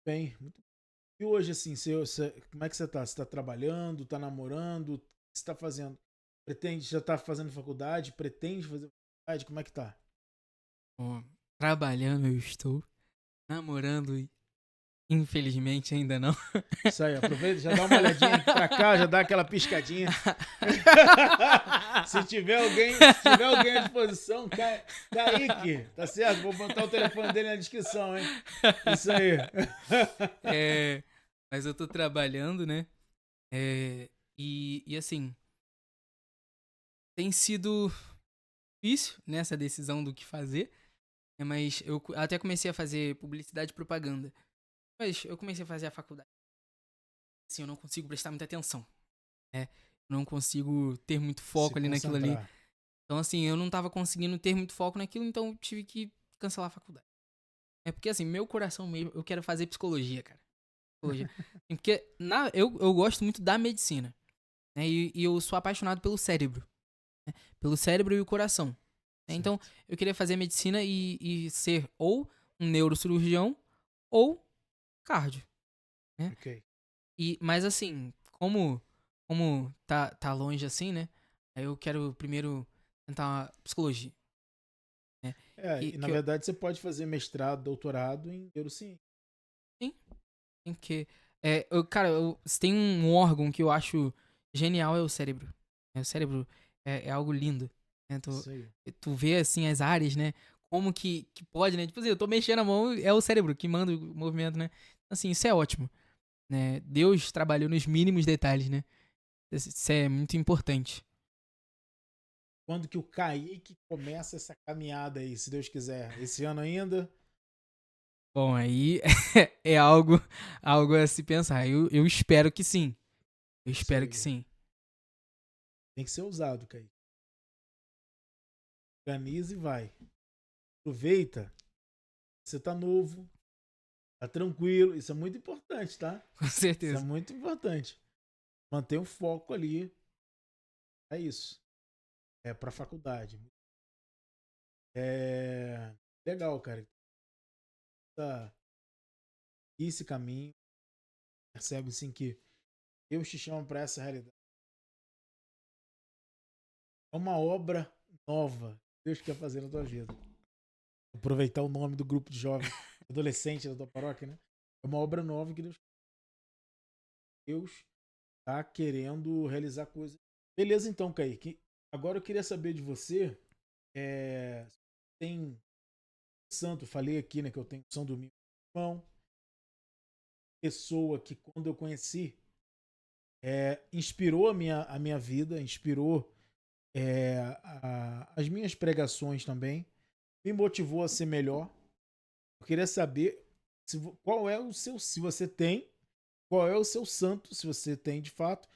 Bem, muito. E hoje, assim, como é que você tá? Você tá trabalhando, tá namorando? O que você tá fazendo? Já tá fazendo faculdade? Pretende fazer faculdade? Como é que tá? Ó, trabalhando eu estou. Namorando, infelizmente ainda não. Isso aí, aproveita, já dá uma olhadinha aqui pra cá, já dá aquela piscadinha. Se tiver alguém à disposição, Kaique, tá certo? Vou botar o telefone dele na descrição, hein? Isso aí. É, mas eu tô trabalhando, né? E assim, tem sido difícil nessa decisão do que fazer. Mas eu até comecei a fazer publicidade e propaganda. Mas eu comecei a fazer a faculdade. Assim, eu não consigo prestar muita atenção, né? Eu não consigo ter muito Se foco ali naquilo ali. concentrar. Então, assim, eu não tava conseguindo ter muito foco naquilo, então eu tive que cancelar a faculdade. É porque, assim, meu coração mesmo, eu quero fazer psicologia, cara. Psicologia. Porque eu gosto muito da medicina, né? E eu sou apaixonado pelo cérebro, né? Pelo cérebro e o coração, né? Então, Certo. eu queria fazer medicina e ser ou um neurocirurgião ou cardio, né? Ok. Mas assim, como tá longe assim, né? Aí eu quero primeiro tentar psicologia, né? E na Que eu, verdade você pode fazer mestrado, doutorado em neurociência. sim, sim, porque cara, se tem um órgão que eu acho genial é o cérebro. O cérebro é algo lindo, né? Tu, Isso aí. tu vê assim as áreas, né? Como que pode, né? Tipo assim, eu tô mexendo a mão, é o cérebro que manda o movimento, né? Assim, isso é ótimo, né? Deus trabalhou nos mínimos detalhes, né? Isso é muito importante. Quando que o Kaique começa essa caminhada aí, se Deus quiser? Esse ano ainda? Bom, aí é algo a se pensar. Eu espero que sim. Eu Isso espero aí, que guerreiro. sim. Tem que ser usado, Kaique. Organiza e vai. Aproveita. Você tá novo, tá tranquilo. Isso é muito importante, tá? Com Isso é certeza. muito importante. Manter o foco ali. É isso. É pra faculdade. É legal, cara. Tá esse caminho. Percebe assim que Deus te chama pra essa realidade. É uma obra nova que Deus quer fazer na tua vida. Aproveitar o nome do grupo de jovens, adolescente da tua paróquia, né? É uma obra nova que Deus tá querendo realizar coisas. Beleza, então, Kaique. Agora eu queria saber de você. Tem santo, falei aqui, né, que eu tenho São Domingos, irmão, pessoa que quando eu conheci inspirou a minha vida, inspirou as minhas pregações também, me motivou a ser melhor. Eu queria saber qual é o seu, se você tem, qual é o seu santo, se você tem de fato,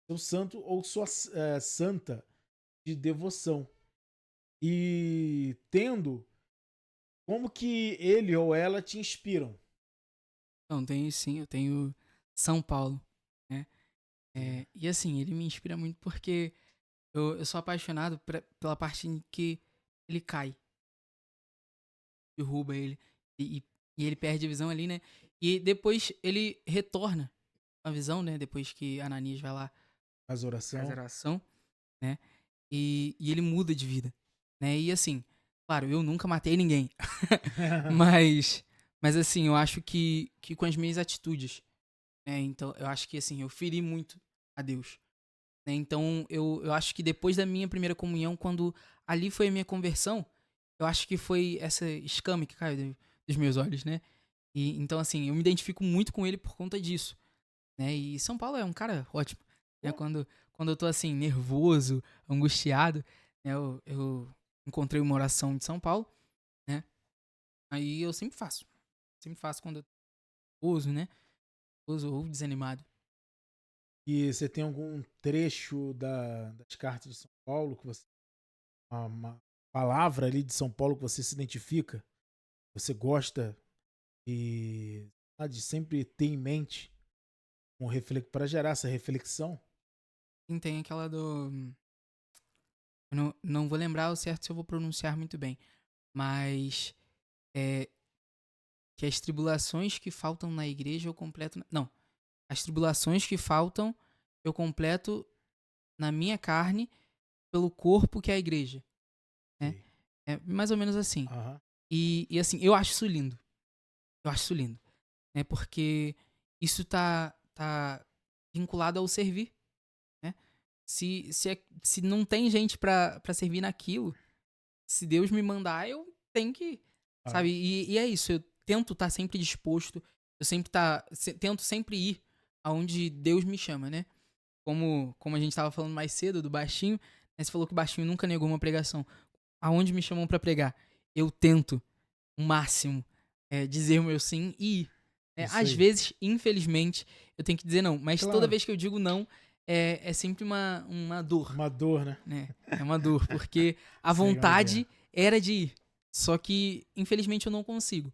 seu santo ou sua santa de devoção. E tendo, como que ele ou ela te inspiram? Então, tenho sim, eu tenho São Paulo, né? É. E assim, ele me inspira muito porque eu sou apaixonado pela parte em que ele cai, derruba ele e ele perde a visão ali, né? E depois ele retorna a visão, né? Depois que Ananias vai lá Faz faz a oração. oração, né? E ele muda de vida, né? E assim, claro, eu nunca matei ninguém, mas, mas assim, eu acho que com as minhas atitudes, né? Então, eu acho que assim, eu feri muito a Deus, né? Então, eu acho que depois da minha primeira comunhão, quando ali foi a minha conversão, eu acho que foi essa escama que caiu dos meus olhos, né? E então, assim, eu me identifico muito com ele por conta disso, né? E São Paulo é um cara ótimo, né? Pô, Quando eu tô assim, nervoso, angustiado, né? Eu encontrei uma oração de São Paulo, né? Aí eu sempre faço quando eu tô nervoso, né? Nervoso ou desanimado. e você tem algum trecho das cartas de São Paulo que você, uma palavra ali de São Paulo que você se identifica, você gosta e de sempre ter em mente para gerar essa reflexão? E tem aquela do. Eu não vou lembrar o certo se eu vou pronunciar muito bem, mas é que as tribulações que faltam na igreja eu completo. Não, as tribulações que faltam eu completo na minha carne pelo corpo que é a igreja, né? Sei. É mais ou menos assim. Aham. E assim, eu acho isso lindo. Eu acho isso lindo, né? Porque isso tá vinculado ao servir, né? Se não tem gente pra servir naquilo, se Deus me mandar, eu tenho que, Ah, sabe? E é isso, eu tento estar sempre disposto, eu sempre tento sempre ir aonde Deus me chama, né? Como a gente tava falando mais cedo do baixinho, né? Você falou que o baixinho nunca negou uma pregação. Aonde me chamam pra pregar, eu tento o máximo dizer o meu sim e ir. isso Às aí. vezes, infelizmente, eu tenho que dizer não, mas toda Claro, vez que eu digo não, é sempre uma dor, uma dor, né? né? É uma dor, porque a Sei como é que é. vontade era de ir. Só que, infelizmente, eu não consigo.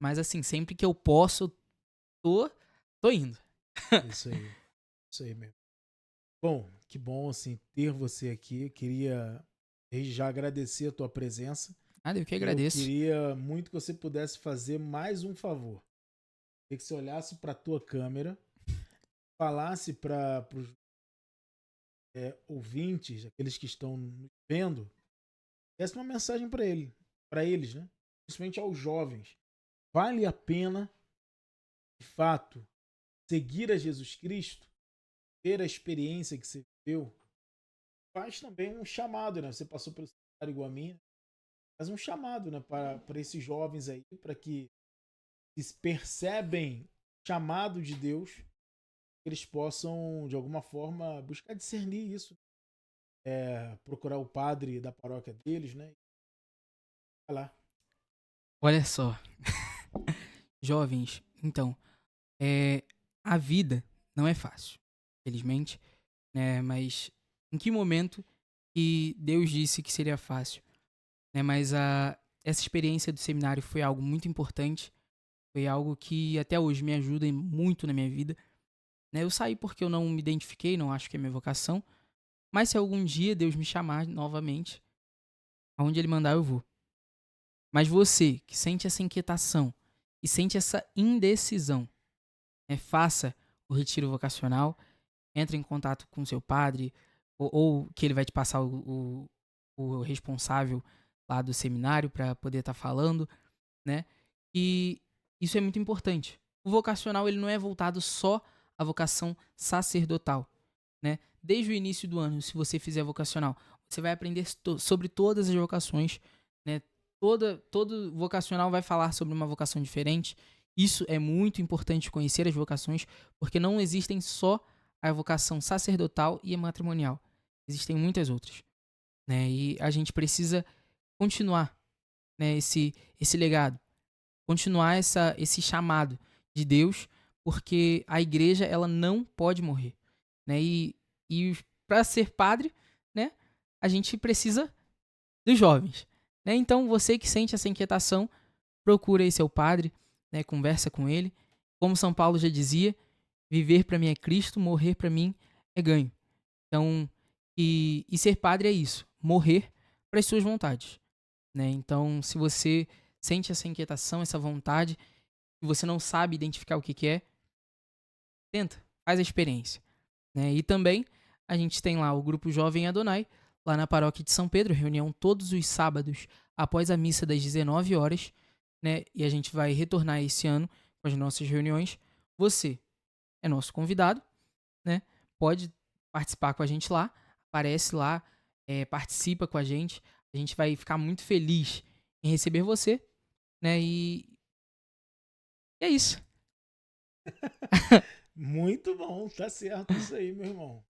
Mas assim, sempre que eu posso, eu tô indo. Isso aí. Isso aí mesmo. Bom, que bom assim ter você aqui. Eu queria desde já agradecer a tua presença. Nada, eu que Eu agradeço. queria muito que você pudesse fazer mais um favor. Queria que você olhasse para a tua câmera, falasse para os ouvintes, aqueles que estão nos vendo, desse uma mensagem para eles, né? Principalmente aos jovens. Vale a pena, de fato, seguir a Jesus Cristo, ter a experiência que você viveu. Faz também um chamado, né? Você passou pelo cenário igual a mim, faz um chamado, né, para esses jovens aí, para que se percebem chamado de Deus, que eles possam, de alguma forma, buscar discernir isso, procurar o padre da paróquia deles, né? Vai lá. Olha só, jovens, então, é, a vida não é fácil, felizmente, né? Mas em que momento que Deus disse que seria fácil, né? Mas essa experiência do seminário foi algo muito importante, foi algo que até hoje me ajuda muito na minha vida, né? Eu saí porque eu não me identifiquei, não acho que é minha vocação, mas se algum dia Deus me chamar novamente, aonde Ele mandar eu vou. Mas você que sente essa inquietação e sente essa indecisão, né? Faça o retiro vocacional, entre em contato com seu padre, ou que ele vai te passar o responsável lá do seminário para poder estar falando, né? E isso é muito importante. O vocacional ele não é voltado só à vocação sacerdotal, né? Desde o início do ano, se você fizer vocacional, você vai aprender sobre todas as vocações, né? Todo vocacional vai falar sobre uma vocação diferente. Isso é muito importante conhecer as vocações, porque não existem só a vocação sacerdotal e a matrimonial. Existem muitas outras, né? E a gente precisa continuar, né, esse legado, continuar esse chamado de Deus, porque a igreja ela não pode morrer, né? E para ser padre, né, a gente precisa dos jovens, né? Então você que sente essa inquietação, procura aí seu padre, né? Conversa com ele. Como São Paulo já dizia, viver para mim é Cristo, morrer para mim é ganho. Então, e ser padre é isso, morrer para as suas vontades, né? Então, se você sente essa inquietação, essa vontade, e você não sabe identificar o que que é, tenta, faz a experiência, né? E também a gente tem lá o grupo Jovem Adonai, lá na paróquia de São Pedro, reunião todos os sábados após a missa das 19 horas, né? E a gente vai retornar esse ano com as nossas reuniões. Você é nosso convidado, né? Pode participar com a gente lá, aparece lá, participa com a gente. A gente vai ficar muito feliz em receber você, né? E é isso. Muito bom, tá certo isso aí, meu irmão.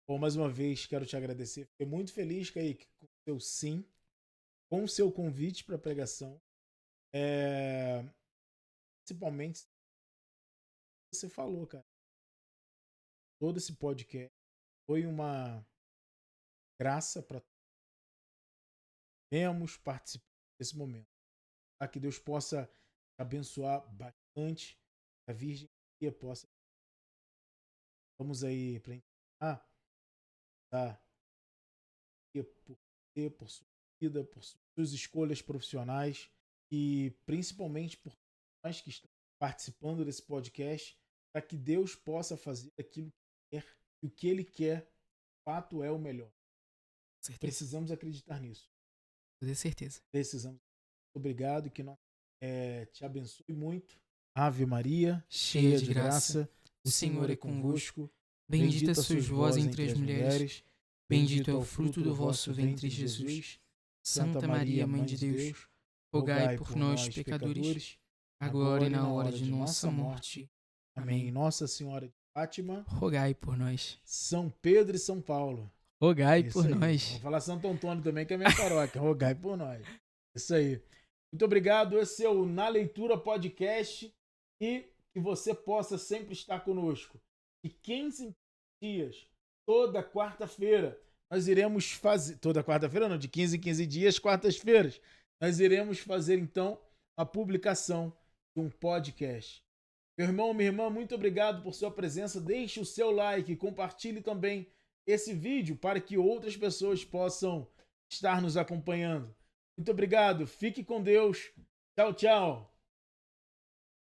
Bom, mais uma vez quero te agradecer. Fiquei muito feliz, Kaique, com o seu sim, com o seu convite para a pregação. Principalmente você falou, cara. Todo esse podcast foi uma graça para todos participar desse momento. Para que Deus possa te abençoar bastante, a Virgem Maria possa. Vamos aí para encerrar, tá? Por você, por sua vida, por suas escolhas profissionais e principalmente por nós que estamos participando desse podcast, para que Deus possa fazer aquilo que quer e o que Ele quer, de fato, é o melhor. Certeza. Precisamos acreditar nisso. Com certeza. Precisamos. Muito obrigado, que nós te abençoe muito. Ave Maria, cheia de graça, o Senhor é convosco. Bendita sois vós entre as mulheres, bendito é o fruto do vosso ventre, Jesus. Santa Maria, Mãe de Deus, rogai por nós, pecadores, agora e na hora de nossa morte. Amém. Nossa Senhora de Fátima, rogai por nós. São Pedro e São Paulo, rogai por nós. Vamos falar Santo Antônio também, que é minha paróquia. Rogai por nós. Isso aí. Muito obrigado. Esse é o Na Leitura Podcast e que você possa sempre estar conosco. E 15 dias, toda quarta-feira, nós iremos fazer... Toda quarta-feira não, de 15 em 15 dias, quartas-feiras, nós iremos fazer então a publicação de um podcast. Meu irmão, minha irmã, muito obrigado por sua presença. Deixe o seu like, compartilhe também esse vídeo para que outras pessoas possam estar nos acompanhando. Muito obrigado, fique com Deus. Tchau, tchau.